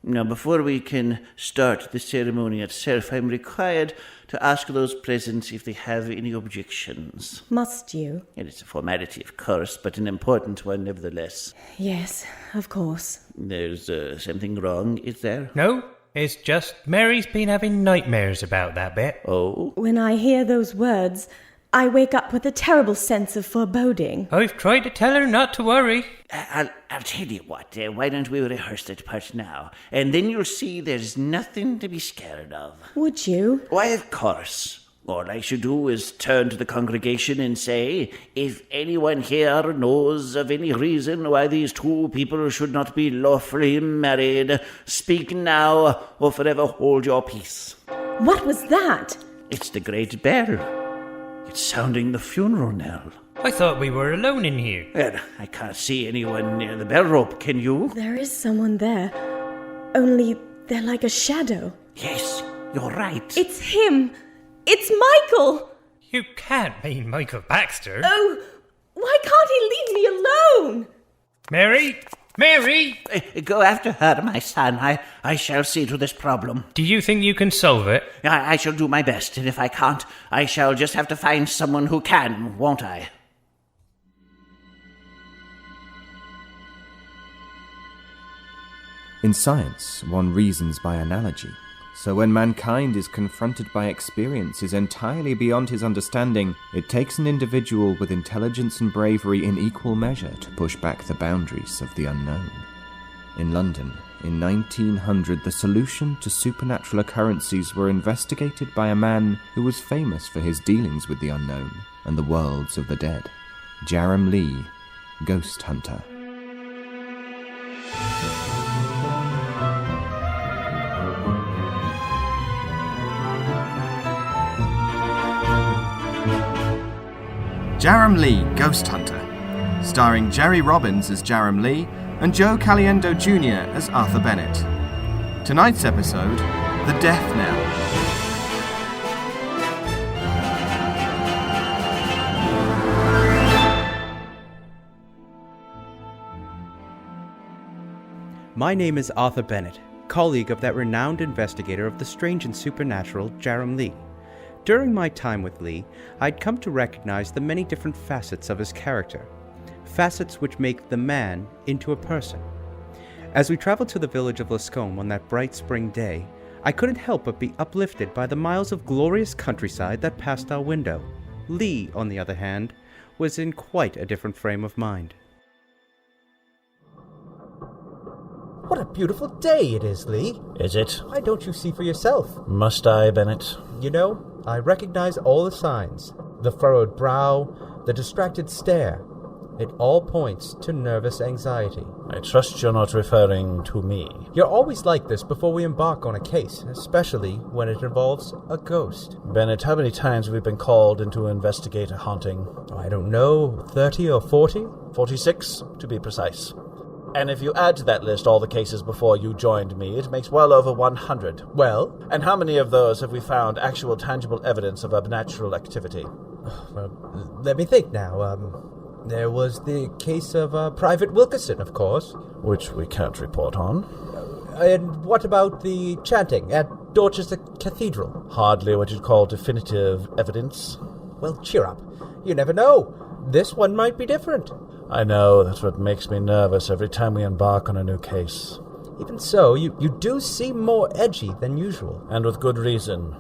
[SPEAKER 11] Now, before we can start the ceremony itself, I'm required to ask those present if they have any objections.
[SPEAKER 13] Must you?
[SPEAKER 11] It's a formality, of course, but an important one nevertheless.
[SPEAKER 13] Yes, of course.
[SPEAKER 11] There's something wrong, is there?
[SPEAKER 12] No, it's just Mary's been having nightmares about that bit.
[SPEAKER 11] Oh?
[SPEAKER 13] When I hear those words, I wake up with a terrible sense of foreboding.
[SPEAKER 12] I've tried to tell her not to worry.
[SPEAKER 11] I'll tell you what, why don't we rehearse that part now? And then you'll see there's nothing to be scared of.
[SPEAKER 13] Would you?
[SPEAKER 11] Why, of course. All I should do is turn to the congregation and say, if anyone here knows of any reason why these two people should not be lawfully married, speak now or forever hold your peace.
[SPEAKER 13] What was that?
[SPEAKER 11] It's the great bell. It's sounding the funeral knell.
[SPEAKER 12] I thought we were alone in here.
[SPEAKER 11] Well, I can't see anyone near the bell rope, can you?
[SPEAKER 13] There is someone there. Only they're like a shadow.
[SPEAKER 11] Yes, you're right.
[SPEAKER 13] It's him. It's Michael.
[SPEAKER 12] You can't mean Michael Baxter.
[SPEAKER 13] Oh, why can't he leave me alone?
[SPEAKER 12] Mary? Mary!
[SPEAKER 11] Go after her, my son. I shall see to this problem.
[SPEAKER 12] Do you think you can solve it?
[SPEAKER 11] I shall do my best, and if I can't, I shall just have to find someone who can, won't I?
[SPEAKER 3] In science, one reasons by analogy. So when mankind is confronted by experiences entirely beyond his understanding, it takes an individual with intelligence and bravery in equal measure to push back the boundaries of the unknown. In London, in 1900, the solution to supernatural occurrences were investigated by a man who was famous for his dealings with the unknown and the worlds of the dead. Jarrem Lee, Ghost Hunter.
[SPEAKER 4] Jarrem Lee, Ghost Hunter, starring Jerry Robbins as Jarrem Lee and Joe Caliendo Jr. as Arthur Bennett. Tonight's episode, The Death Knell.
[SPEAKER 2] My name is Arthur Bennett, colleague of that renowned investigator of the strange and supernatural, Jarrem Lee. During my time with Lee, I'd come to recognize the many different facets of his character, facets which make the man into a person. As we traveled to the village of Lascombe on that bright spring day, I couldn't help but be uplifted by the miles of glorious countryside that passed our window. Lee, on the other hand, was in quite a different frame of mind.
[SPEAKER 10] What a beautiful day it is, Lee.
[SPEAKER 1] Is it?
[SPEAKER 10] Why don't you see for yourself?
[SPEAKER 1] Must I, Bennett?
[SPEAKER 10] You know, I recognize all the signs. The furrowed brow, the distracted stare. It all points to nervous anxiety.
[SPEAKER 12] I trust you're not referring to me.
[SPEAKER 10] You're always like this before we embark on a case, especially when it involves a ghost.
[SPEAKER 12] Bennett, how many times have we been called in to investigate a haunting?
[SPEAKER 10] I don't know, 30 or 40?
[SPEAKER 12] 46, to be precise. And if you add to that list all the cases before you joined me, it makes well over 100.
[SPEAKER 10] Well?
[SPEAKER 12] And how many of those have we found actual tangible evidence of unnatural activity?
[SPEAKER 10] Well, let me think now. There was the case of Private Wilkerson, of course.
[SPEAKER 12] Which we can't report on.
[SPEAKER 10] And what about the chanting at Dorchester Cathedral?
[SPEAKER 12] Hardly what you'd call definitive evidence.
[SPEAKER 10] Well, cheer up. You never know. This one might be different.
[SPEAKER 12] I know, that's what makes me nervous every time we embark on a new case.
[SPEAKER 10] Even so, you do seem more edgy than usual.
[SPEAKER 12] And with good reason.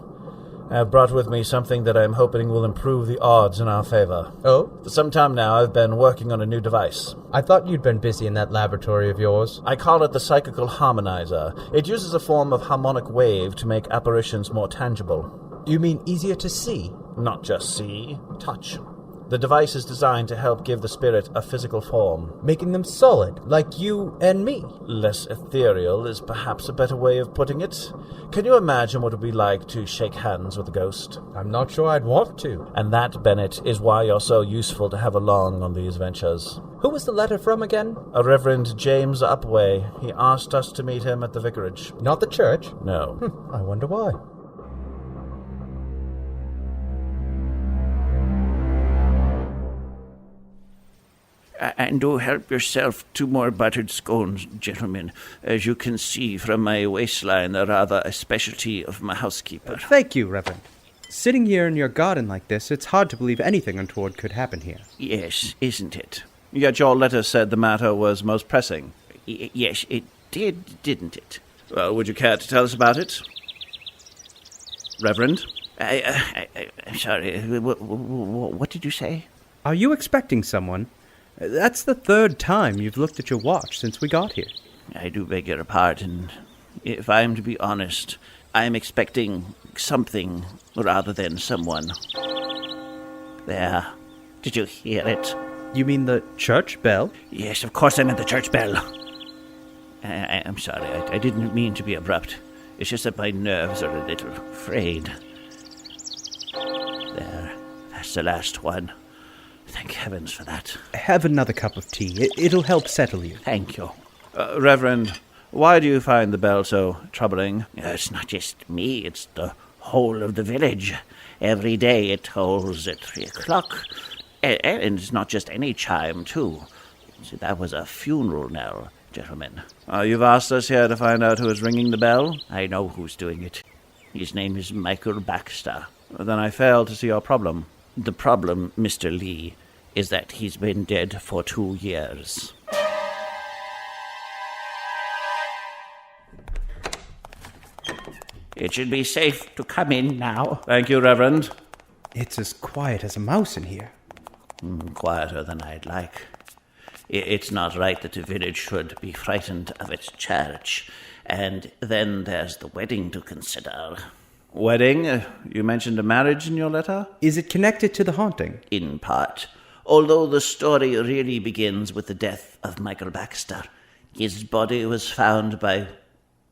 [SPEAKER 12] I have brought with me something that I am hoping will improve the odds in our favor.
[SPEAKER 10] Oh?
[SPEAKER 12] For some time now, I've been working on a new device.
[SPEAKER 10] I thought you'd been busy in that laboratory of yours.
[SPEAKER 12] I call it the Psychical Harmonizer. It uses a form of harmonic wave to make apparitions more tangible.
[SPEAKER 10] You mean easier to see?
[SPEAKER 12] Not just see, touch. The device is designed to help give the spirit a physical form.
[SPEAKER 10] Making them solid, like you and me.
[SPEAKER 12] Less ethereal is perhaps a better way of putting it. Can you imagine what it would be like to shake hands with a ghost?
[SPEAKER 10] I'm not sure I'd want to.
[SPEAKER 12] And that, Bennett, is why you're so useful to have along on these ventures.
[SPEAKER 10] Who was the letter from again?
[SPEAKER 12] A Reverend James Upway. He asked us to meet him at the vicarage.
[SPEAKER 10] Not the church?
[SPEAKER 12] No.
[SPEAKER 10] I wonder why.
[SPEAKER 11] And do help yourself to more buttered scones, gentlemen. As you can see from my waistline, they're rather a specialty of my housekeeper.
[SPEAKER 2] Thank you, Reverend. Sitting here in your garden like this, it's hard to believe anything untoward could happen here.
[SPEAKER 11] Yes, isn't it?
[SPEAKER 1] Yet your letter said the matter was most pressing.
[SPEAKER 11] Yes, it did, didn't it?
[SPEAKER 1] Well, would you care to tell us about it? Reverend?
[SPEAKER 11] I'm sorry, what did you say?
[SPEAKER 2] Are you expecting someone? That's the third time you've looked at your watch since we got here.
[SPEAKER 11] I do beg your pardon. If I'm to be honest, I'm expecting something rather than someone. There. Did you hear it?
[SPEAKER 2] You mean the church bell?
[SPEAKER 11] Yes, of course I meant the church bell. I'm sorry, I didn't mean to be abrupt. It's just that my nerves are a little frayed. There. That's the last one. Thank heavens for that.
[SPEAKER 2] Have another cup of tea. It'll help settle you.
[SPEAKER 11] Thank you.
[SPEAKER 1] Reverend, why do you find the bell so troubling?
[SPEAKER 11] It's not just me, it's the whole of the village. Every day it tolls at 3 o'clock. And it's not just any chime, too. See, that was a funeral knell, gentlemen.
[SPEAKER 1] You've asked us here to find out who is ringing the bell?
[SPEAKER 11] I know who's doing it. His name is Michael Baxter.
[SPEAKER 1] Then I fail to see your problem.
[SPEAKER 11] The problem, Mr. Lee, is that he's been dead for 2 years. It should be safe to come in now.
[SPEAKER 1] Thank you, Reverend.
[SPEAKER 2] It's as quiet as a mouse in here.
[SPEAKER 11] Quieter than I'd like. It's not right that the village should be frightened of its church. And then there's the wedding to consider.
[SPEAKER 1] Wedding? You mentioned a marriage in your letter?
[SPEAKER 2] Is it connected to the haunting?
[SPEAKER 11] In part. Although the story really begins with the death of Michael Baxter. His body was found by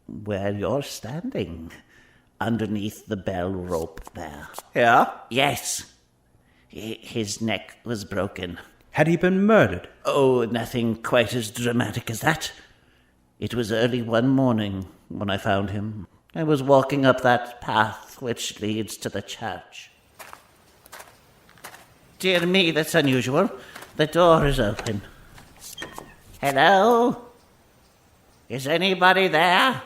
[SPEAKER 11] where you're standing. Underneath the bell rope there.
[SPEAKER 1] Here?
[SPEAKER 11] Yes. His neck was broken.
[SPEAKER 2] Had he been murdered?
[SPEAKER 11] Oh, nothing quite as dramatic as that. It was early one morning when I found him. I was walking up that path which leads to the church. Dear me, that's unusual. The door is open. Hello? Is anybody there?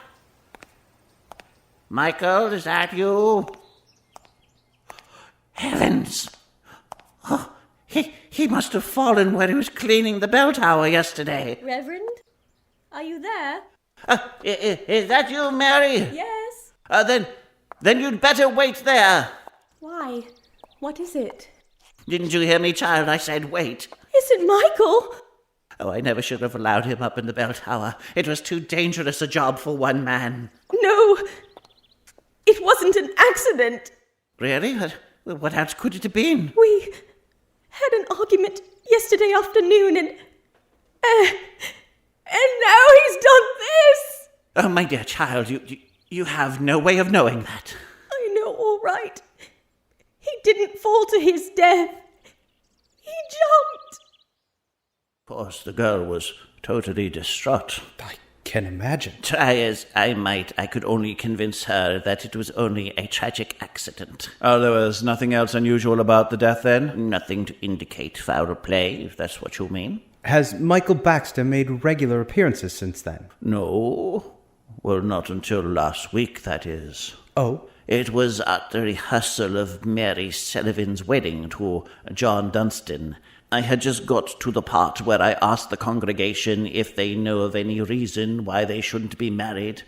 [SPEAKER 11] Michael, is that you? Heavens! Oh, he must have fallen where he was cleaning the bell tower yesterday.
[SPEAKER 13] Reverend, are you there?
[SPEAKER 11] Is that you, Mary?
[SPEAKER 13] Yes.
[SPEAKER 11] Then you'd better wait there.
[SPEAKER 13] Why? What is it?
[SPEAKER 11] Didn't you hear me, child? I said wait.
[SPEAKER 13] Is it Michael?
[SPEAKER 11] Oh, I never should have allowed him up in the bell tower. It was too dangerous a job for one man.
[SPEAKER 13] No, it wasn't an accident.
[SPEAKER 11] Really? What else could it have been?
[SPEAKER 13] We had an argument yesterday afternoon, and now he's done this.
[SPEAKER 11] Oh, my dear child, you have no way of knowing that.
[SPEAKER 13] I know, all right. He didn't fall to his death. He jumped.
[SPEAKER 11] Of course, the girl was totally distraught.
[SPEAKER 2] I can imagine.
[SPEAKER 11] Try as I might, I could only convince her that it was only a tragic accident.
[SPEAKER 1] Oh, there was nothing else unusual about the death then?
[SPEAKER 11] Nothing to indicate foul play, if that's what you mean.
[SPEAKER 2] Has Michael Baxter made regular appearances since then?
[SPEAKER 11] No. Well, not until last week, that is.
[SPEAKER 2] Oh?
[SPEAKER 11] It was at the rehearsal of Mary Sullivan's wedding to John Dunstan. I had just got to the part where I asked the congregation if they know of any reason why they shouldn't be married,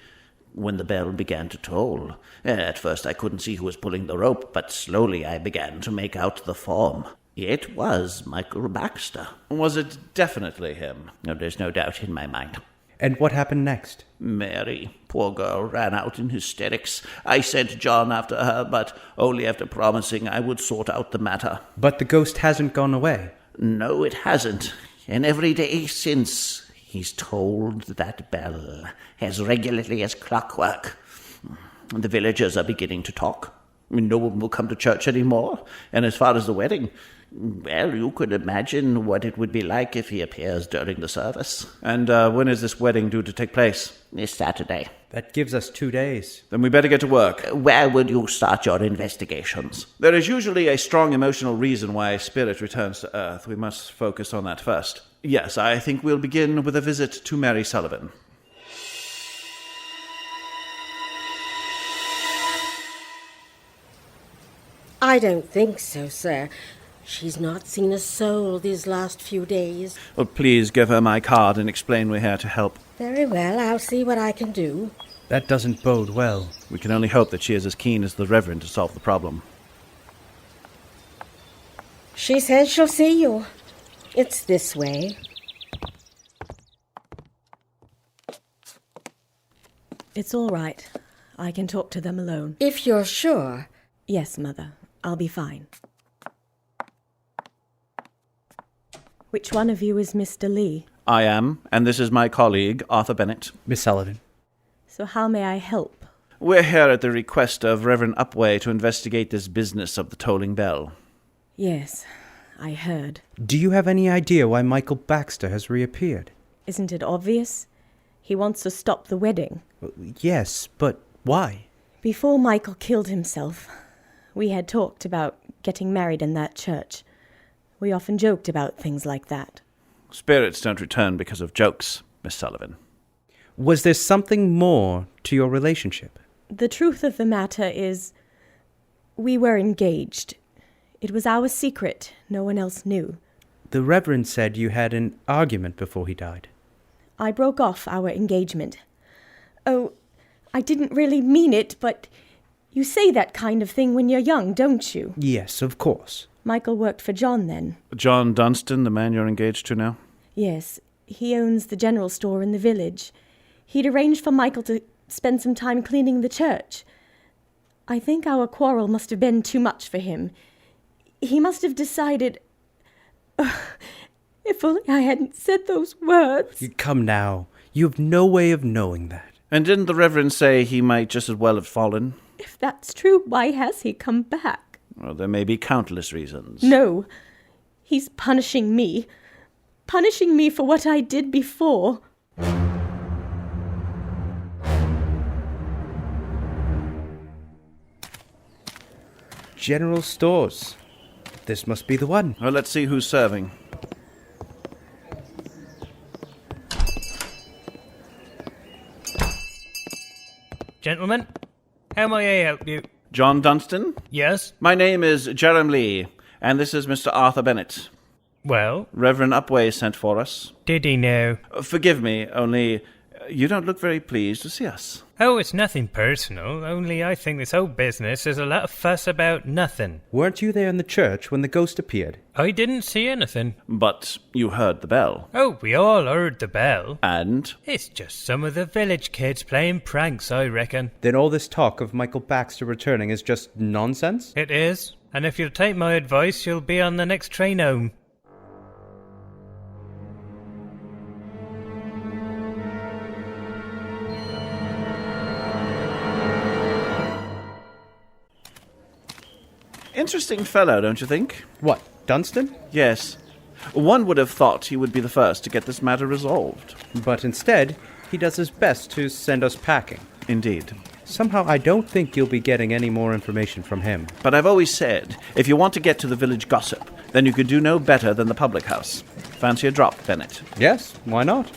[SPEAKER 11] when the bell began to toll. At first I couldn't see who was pulling the rope, but slowly I began to make out the form. It was Michael Baxter.
[SPEAKER 1] Was it definitely him?
[SPEAKER 11] No, there's no doubt in my mind.
[SPEAKER 2] And what happened next?
[SPEAKER 11] Mary, poor girl, ran out in hysterics. I sent John after her, but only after promising I would sort out the matter.
[SPEAKER 2] But the ghost hasn't gone away.
[SPEAKER 11] No, it hasn't. And every day since, he's tolled that bell as regularly as clockwork. The villagers are beginning to talk. No one will come to church anymore. And as far as the wedding, well, you could imagine what it would be like if he appears during the service.
[SPEAKER 1] And when is this wedding due to take place?
[SPEAKER 11] This Saturday.
[SPEAKER 2] That gives us 2 days.
[SPEAKER 1] Then we better get to work.
[SPEAKER 11] Where would you start your investigations?
[SPEAKER 1] There is usually a strong emotional reason why a spirit returns to Earth. We must focus on that first. Yes, I think we'll begin with a visit to Mary Sullivan.
[SPEAKER 14] I don't think so, sir. She's not seen a soul these last few days.
[SPEAKER 1] Well, please give her my card and explain we're here to help.
[SPEAKER 14] Very well, I'll see what I can do.
[SPEAKER 2] That doesn't bode well.
[SPEAKER 1] We can only hope that she is as keen as the Reverend to solve the problem.
[SPEAKER 14] She says she'll see you. It's this way.
[SPEAKER 13] It's all right. I can talk to them alone.
[SPEAKER 14] If you're sure.
[SPEAKER 13] Yes, Mother. I'll be fine. Which one of you is Mr. Lee?
[SPEAKER 1] I am, and this is my colleague, Arthur Bennett.
[SPEAKER 2] Miss Sullivan.
[SPEAKER 13] So how may I help?
[SPEAKER 1] We're here at the request of Reverend Upway to investigate this business of the tolling bell.
[SPEAKER 13] Yes, I heard.
[SPEAKER 2] Do you have any idea why Michael Baxter has reappeared?
[SPEAKER 13] Isn't it obvious? He wants to stop the wedding.
[SPEAKER 2] Yes, but why?
[SPEAKER 13] Before Michael killed himself, we had talked about getting married in that church. We often joked about things like that.
[SPEAKER 1] Spirits don't return because of jokes, Miss Sullivan.
[SPEAKER 2] Was there something more to your relationship?
[SPEAKER 13] The truth of the matter is, we were engaged. It was our secret. No one else knew.
[SPEAKER 2] The Reverend said you had an argument before he died.
[SPEAKER 13] I broke off our engagement. Oh, I didn't really mean it, but you say that kind of thing when you're young, don't you?
[SPEAKER 2] Yes, of course.
[SPEAKER 13] Michael worked for John then.
[SPEAKER 1] John Dunstan, the man you're engaged to now?
[SPEAKER 13] Yes, he owns the general store in the village. He'd arranged for Michael to spend some time cleaning the church. I think our quarrel must have been too much for him. He must have decided... if only I hadn't said those words.
[SPEAKER 2] Come now. You have no way of knowing that.
[SPEAKER 1] And didn't the Reverend say he might just as well have fallen?
[SPEAKER 13] If that's true, why has he come back?
[SPEAKER 1] Well, there may be countless reasons.
[SPEAKER 13] No. He's punishing me. Punishing me for what I did before.
[SPEAKER 2] General Stores. This must be the one.
[SPEAKER 1] Well, let's see who's serving.
[SPEAKER 15] Gentlemen, how may I help you?
[SPEAKER 1] John Dunstan?
[SPEAKER 15] Yes?
[SPEAKER 1] My name is Jarrem Lee, and this is Mr. Arthur Bennett.
[SPEAKER 15] Well?
[SPEAKER 1] Reverend Upway sent for us.
[SPEAKER 15] Did he know?
[SPEAKER 1] Forgive me, only you don't look very pleased to see us.
[SPEAKER 15] Oh, it's nothing personal, only I think this whole business is a lot of fuss about nothing.
[SPEAKER 2] Weren't you there in the church when the ghost appeared?
[SPEAKER 15] I didn't see anything.
[SPEAKER 1] But you heard the bell.
[SPEAKER 15] Oh, we all heard the bell.
[SPEAKER 1] And?
[SPEAKER 15] It's just some of the village kids playing pranks, I reckon.
[SPEAKER 2] Then all this talk of Michael Baxter returning is just nonsense?
[SPEAKER 15] It is, and if you'll take my advice, you'll be on the next train home.
[SPEAKER 1] Interesting fellow, don't you think?
[SPEAKER 2] What, Dunstan?
[SPEAKER 1] Yes. One would have thought he would be the first to get this matter resolved.
[SPEAKER 2] But instead, he does his best to send us packing.
[SPEAKER 1] Indeed.
[SPEAKER 2] Somehow I don't think you'll be getting any more information from him.
[SPEAKER 1] But I've always said, if you want to get to the village gossip, then you could do no better than the public house. Fancy a drop, Bennett?
[SPEAKER 2] Yes, why not?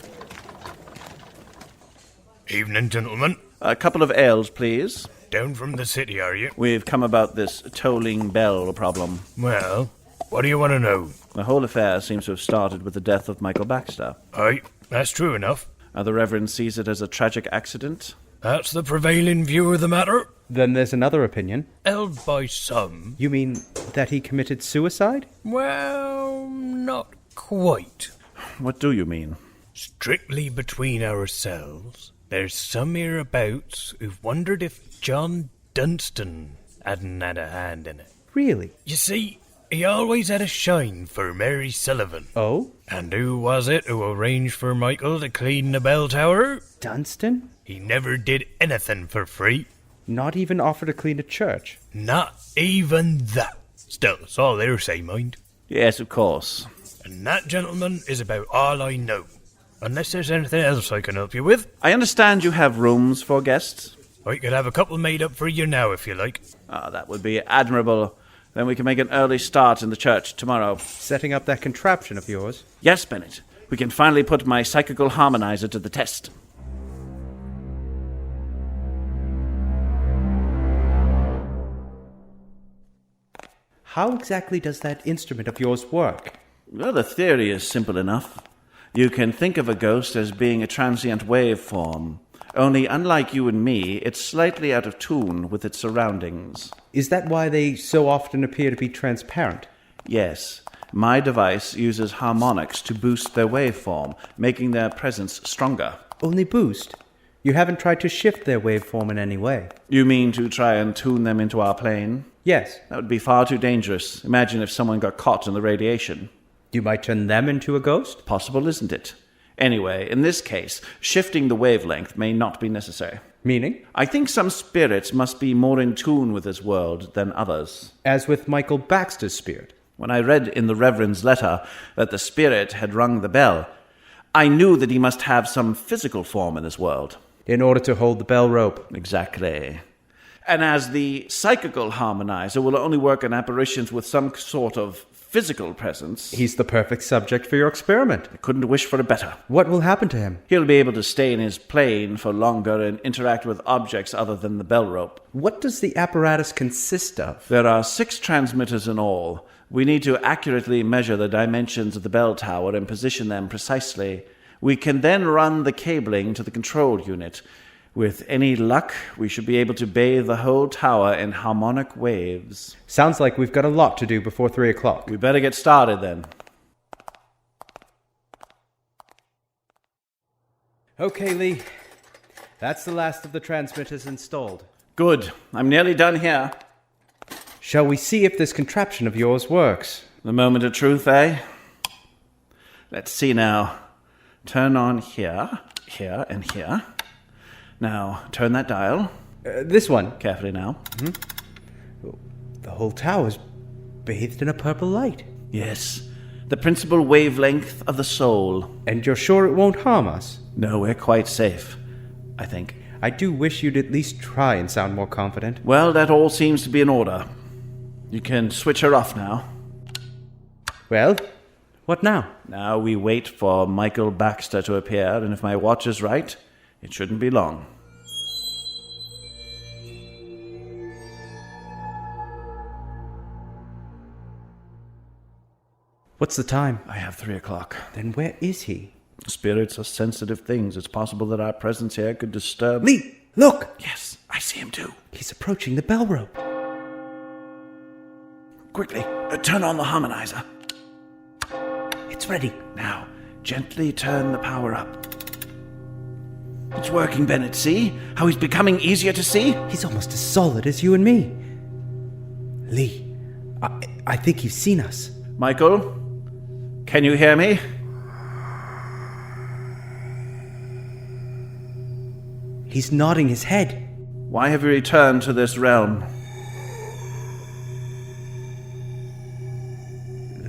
[SPEAKER 15] Evening, gentlemen.
[SPEAKER 1] A couple of ales, please.
[SPEAKER 15] Down from the city, are you?
[SPEAKER 1] We've come about this tolling bell problem.
[SPEAKER 15] Well, what do you want to know?
[SPEAKER 1] The whole affair seems to have started with the death of Michael Baxter.
[SPEAKER 15] Aye, that's true enough.
[SPEAKER 1] The Reverend sees it as a tragic accident.
[SPEAKER 15] That's the prevailing view of the matter.
[SPEAKER 2] Then there's another opinion.
[SPEAKER 15] Held by some.
[SPEAKER 2] You mean that he committed suicide?
[SPEAKER 15] Well, not quite.
[SPEAKER 1] What do you mean?
[SPEAKER 15] Strictly between ourselves, there's some hereabouts who've wondered if John Dunstan hadn't had a hand in it.
[SPEAKER 2] Really?
[SPEAKER 15] You see, he always had a shine for Mary Sullivan.
[SPEAKER 2] Oh?
[SPEAKER 15] And who was it who arranged for Michael to clean the bell tower?
[SPEAKER 2] Dunstan?
[SPEAKER 15] He never did anything for free.
[SPEAKER 2] Not even offer to clean a church?
[SPEAKER 15] Not even that. Still, it's all hearsay, mind.
[SPEAKER 1] Yes, of course.
[SPEAKER 15] And that, gentleman, is about all I know. Unless there's anything else I can help you with.
[SPEAKER 1] I understand you have rooms for guests.
[SPEAKER 15] I could have a couple made up for you now, if you like.
[SPEAKER 1] That would be admirable. Then we can make an early start in the church tomorrow.
[SPEAKER 2] Setting up that contraption of yours?
[SPEAKER 1] Yes, Bennett. We can finally put my psychical harmonizer to the test.
[SPEAKER 2] How exactly does that instrument of yours work?
[SPEAKER 1] Well, the theory is simple enough. You can think of a ghost as being a transient waveform. Only, unlike you and me, it's slightly out of tune with its surroundings.
[SPEAKER 2] Is that why they so often appear to be transparent?
[SPEAKER 1] Yes. My device uses harmonics to boost their waveform, making their presence stronger.
[SPEAKER 2] Only boost? You haven't tried to shift their waveform in any way?
[SPEAKER 1] You mean to try and tune them into our plane?
[SPEAKER 2] Yes.
[SPEAKER 1] That would be far too dangerous. Imagine if someone got caught in the radiation.
[SPEAKER 2] You might turn them into a ghost?
[SPEAKER 1] Possible, isn't it? Anyway, in this case, shifting the wavelength may not be necessary.
[SPEAKER 2] Meaning?
[SPEAKER 1] I think some spirits must be more in tune with this world than others.
[SPEAKER 2] As with Michael Baxter's spirit.
[SPEAKER 1] When I read in the Reverend's letter that the spirit had rung the bell, I knew that he must have some physical form in this world.
[SPEAKER 2] In order to hold the bell rope.
[SPEAKER 1] Exactly. And as the psychical harmonizer will only work on apparitions with some sort of physical presence...
[SPEAKER 2] He's the perfect subject for your experiment.
[SPEAKER 1] I couldn't wish for a better.
[SPEAKER 2] What will happen to him?
[SPEAKER 1] He'll be able to stay in his plane for longer and interact with objects other than the bell rope.
[SPEAKER 2] What does the apparatus consist of?
[SPEAKER 1] There are 6 transmitters in all. We need to accurately measure the dimensions of the bell tower and position them precisely. We can then run the cabling to the control unit. With any luck, we should be able to bathe the whole tower in harmonic waves.
[SPEAKER 2] Sounds like we've got a lot to do before 3 o'clock.
[SPEAKER 1] We better get started then.
[SPEAKER 2] Okay, Lee. That's the last of the transmitters installed.
[SPEAKER 1] Good. I'm nearly done here.
[SPEAKER 2] Shall we see if this contraption of yours works?
[SPEAKER 1] The moment of truth, eh? Let's see now. Turn on here, here, and here. Now, turn that dial.
[SPEAKER 2] This one?
[SPEAKER 1] Carefully now.
[SPEAKER 2] Mm-hmm. The whole tower's bathed in a purple light.
[SPEAKER 1] Yes. The principal wavelength of the soul.
[SPEAKER 2] And you're sure it won't harm us?
[SPEAKER 1] No, we're quite safe, I think.
[SPEAKER 2] I do wish you'd at least try and sound more confident.
[SPEAKER 1] Well, that all seems to be in order. You can switch her off now.
[SPEAKER 2] Well, what now?
[SPEAKER 1] Now we wait for Michael Baxter to appear, and if my watch is right, it shouldn't be long.
[SPEAKER 2] What's the time?
[SPEAKER 1] I have 3 o'clock.
[SPEAKER 2] Then where is he?
[SPEAKER 1] Spirits are sensitive things. It's possible that our presence here could disturb...
[SPEAKER 2] Lee, look!
[SPEAKER 1] Yes, I see him too.
[SPEAKER 2] He's approaching the bell rope.
[SPEAKER 1] Quickly, turn on the harmonizer.
[SPEAKER 2] It's ready.
[SPEAKER 1] Now, gently turn the power up. It's working, Bennett. See? How he's becoming easier to see?
[SPEAKER 2] He's almost as solid as you and me. Lee, I think he's seen us.
[SPEAKER 1] Michael, can you hear me?
[SPEAKER 2] He's nodding his head.
[SPEAKER 1] Why have you returned to this realm?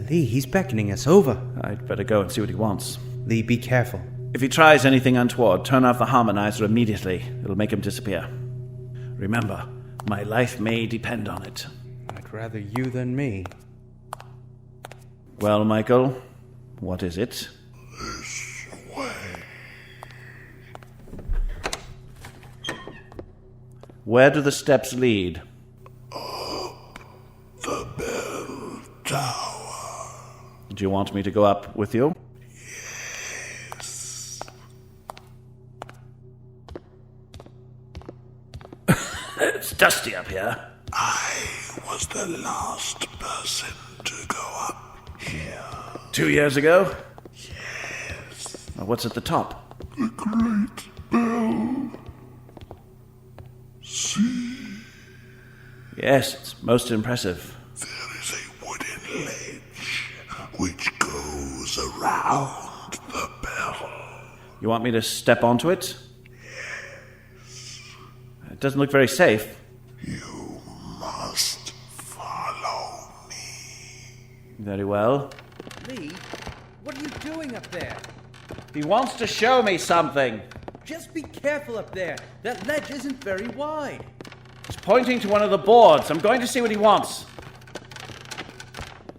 [SPEAKER 2] Lee, he's beckoning us over.
[SPEAKER 1] I'd better go and see what he wants.
[SPEAKER 2] Lee, be careful.
[SPEAKER 1] If he tries anything untoward, turn off the harmonizer immediately. It'll make him disappear. Remember, my life may depend on it.
[SPEAKER 2] I'd rather you than me.
[SPEAKER 1] Well, Michael, what is it?
[SPEAKER 9] This way.
[SPEAKER 1] Where do the steps lead?
[SPEAKER 9] Up the bell tower.
[SPEAKER 1] Do you want me to go up with you?
[SPEAKER 9] Yes.
[SPEAKER 11] It's dusty up here.
[SPEAKER 9] I was the last person to go up here.
[SPEAKER 1] 2 years ago?
[SPEAKER 9] Yes.
[SPEAKER 1] What's at the top?
[SPEAKER 9] The great bell. See?
[SPEAKER 1] Yes, it's most impressive.
[SPEAKER 9] There is a wooden ledge which goes around the bell.
[SPEAKER 1] You want me to step onto it?
[SPEAKER 9] Yes.
[SPEAKER 1] It doesn't look very safe.
[SPEAKER 9] You must follow me.
[SPEAKER 1] Very well.
[SPEAKER 2] Lee, what are you doing up there?
[SPEAKER 1] He wants to show me something.
[SPEAKER 2] Just be careful up there. That ledge isn't very wide.
[SPEAKER 1] He's pointing to one of the boards. I'm going to see what he wants.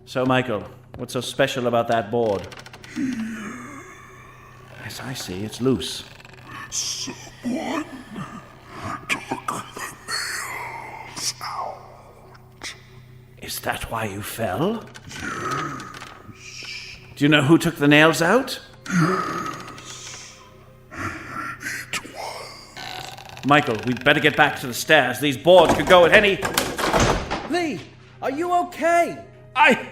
[SPEAKER 1] So, Michael, what's so special about that board? Yes, I see. It's loose.
[SPEAKER 9] Someone took the nails out.
[SPEAKER 1] Is that why you fell?
[SPEAKER 9] Yes.
[SPEAKER 1] Do you know who took the nails out?
[SPEAKER 9] Yes. It was.
[SPEAKER 1] Michael, we'd better get back to the stairs. These boards could go at any...
[SPEAKER 2] Lee, are you okay?
[SPEAKER 1] I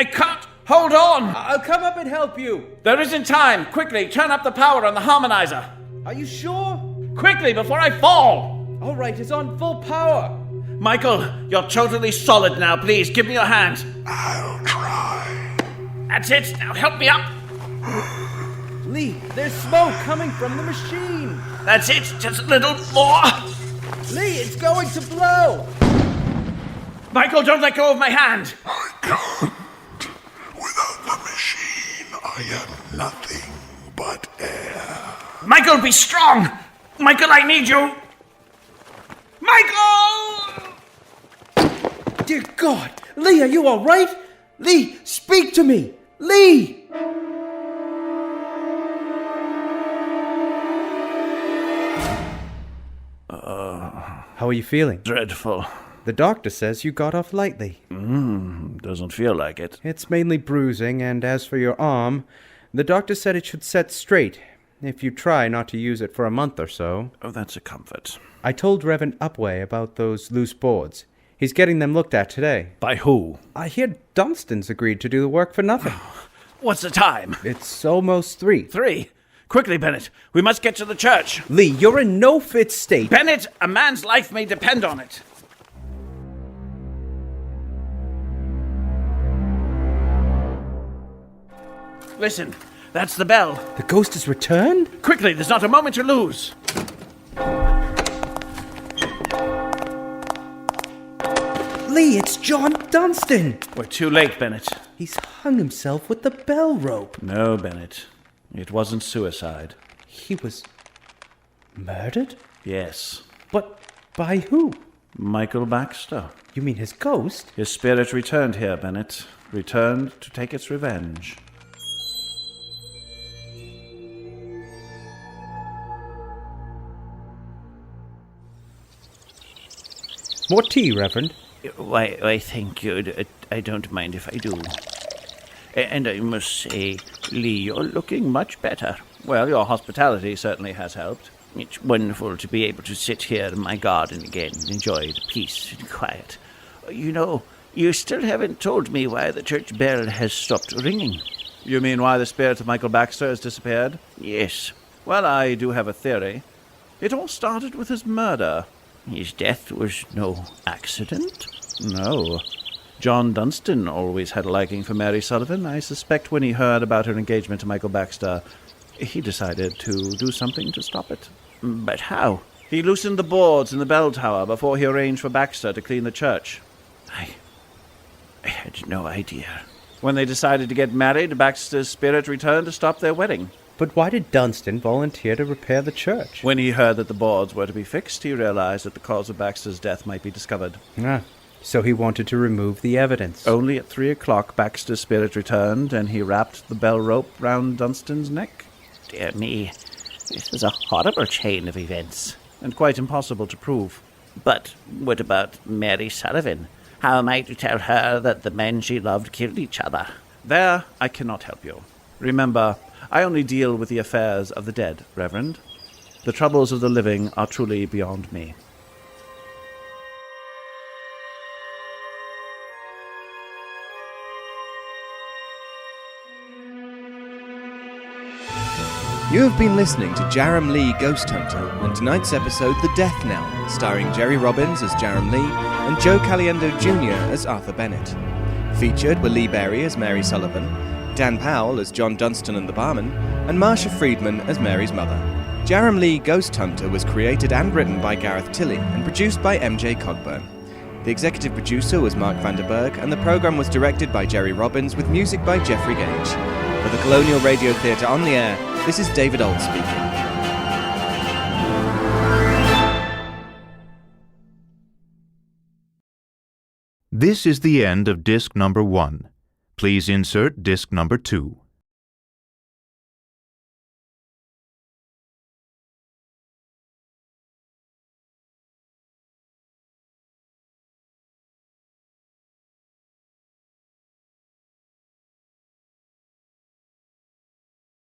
[SPEAKER 1] can't hold on!
[SPEAKER 2] I'll come up and help you.
[SPEAKER 1] There isn't time. Quickly, turn up the power on the harmonizer.
[SPEAKER 2] Are you sure?
[SPEAKER 1] Quickly, before I fall!
[SPEAKER 2] All right, it's on full power.
[SPEAKER 1] Michael, you're totally solid now. Please, give me your hand.
[SPEAKER 9] I'll try.
[SPEAKER 1] That's it. Now help me up.
[SPEAKER 2] Lee, there's smoke coming from the machine.
[SPEAKER 1] That's it. Just a little more.
[SPEAKER 2] Lee, it's going to blow.
[SPEAKER 1] Michael, don't let go of my hand.
[SPEAKER 9] I can't. Without the machine, I am nothing but air.
[SPEAKER 1] Michael, be strong. Michael, I need you. Michael!
[SPEAKER 2] Dear God. Lee, are you all right? Lee, speak to me. Lee! How are you feeling?
[SPEAKER 1] Dreadful.
[SPEAKER 2] The doctor says you got off lightly.
[SPEAKER 1] Doesn't feel like it.
[SPEAKER 2] It's mainly bruising, and as for your arm, the doctor said it should set straight if you try not to use it for a month or so.
[SPEAKER 1] Oh, that's a comfort.
[SPEAKER 2] I told Reverend Upway about those loose boards. He's getting them looked at today.
[SPEAKER 1] By who?
[SPEAKER 2] I hear Dunstan's agreed to do the work for nothing.
[SPEAKER 1] What's the time?
[SPEAKER 2] It's almost 3.
[SPEAKER 1] 3? Quickly, Bennett. We must get to the church.
[SPEAKER 2] Lee, you're in no fit state.
[SPEAKER 1] Bennett, a man's life may depend on it. Listen, that's the bell.
[SPEAKER 2] The ghost has returned?
[SPEAKER 1] Quickly, there's not a moment to lose.
[SPEAKER 2] Lee, it's John Dunstan.
[SPEAKER 1] We're too late, Bennett.
[SPEAKER 2] He's hung himself with the bell rope.
[SPEAKER 1] No, Bennett. It wasn't suicide.
[SPEAKER 2] He was murdered?
[SPEAKER 1] Yes.
[SPEAKER 2] But by who?
[SPEAKER 1] Michael Baxter.
[SPEAKER 2] You mean his ghost?
[SPEAKER 1] His spirit returned here, Bennett. Returned to take its revenge.
[SPEAKER 2] More tea, Reverend.
[SPEAKER 11] Why, thank you. I don't mind if I do. And I must say, Lee, you're looking much better.
[SPEAKER 1] Well, your hospitality certainly has helped.
[SPEAKER 11] It's wonderful to be able to sit here in my garden again and enjoy the peace and quiet. You know, you still haven't told me why the church bell has stopped ringing.
[SPEAKER 1] You mean why the spirit of Michael Baxter has disappeared?
[SPEAKER 11] Yes.
[SPEAKER 1] Well, I do have a theory. It all started with his murder.
[SPEAKER 11] His death was no accident?
[SPEAKER 1] No. John Dunstan always had a liking for Mary Sullivan. I suspect when he heard about her engagement to Michael Baxter, he decided to do something to stop it.
[SPEAKER 11] But how?
[SPEAKER 1] He loosened the boards in the bell tower before he arranged for Baxter to clean the church.
[SPEAKER 11] I had no idea.
[SPEAKER 1] When they decided to get married, Baxter's spirit returned to stop their wedding.
[SPEAKER 2] But why did Dunstan volunteer to repair the church?
[SPEAKER 1] When he heard that the boards were to be fixed, he realized that the cause of Baxter's death might be discovered.
[SPEAKER 2] So he wanted to remove the evidence.
[SPEAKER 1] Only at 3 o'clock Baxter's spirit returned, and he wrapped the bell rope round Dunstan's neck.
[SPEAKER 11] Dear me, this is a horrible chain of events.
[SPEAKER 1] And quite impossible to prove.
[SPEAKER 11] But what about Mary Sullivan? How am I to tell her that the men she loved killed each other?
[SPEAKER 1] There I cannot help you. Remember, I only deal with the affairs of the dead, Reverend. The troubles of the living are truly beyond me.
[SPEAKER 4] You have been listening to Jarrem Lee Ghost Hunter, and tonight's episode The Death Knell, starring Jerry Robbins as Jarrem Lee and Joe Caliendo Jr. as Arthur Bennett. Featured were Lee Berry as Mary Sullivan, Dan Powell as John Dunstan and the barman, and Marcia Friedman as Mary's mother. Jarrem Lee Ghost Hunter was created and written by Gareth Tilley and produced by MJ Cogburn. The executive producer was Mark Vanderberg, and the program was directed by Jerry Robbins with music by Jeffrey Gage. For the Colonial Radio Theatre on the Air, this is David Old speaking.
[SPEAKER 16] This is the end of disc number 1. Please insert disc number 2.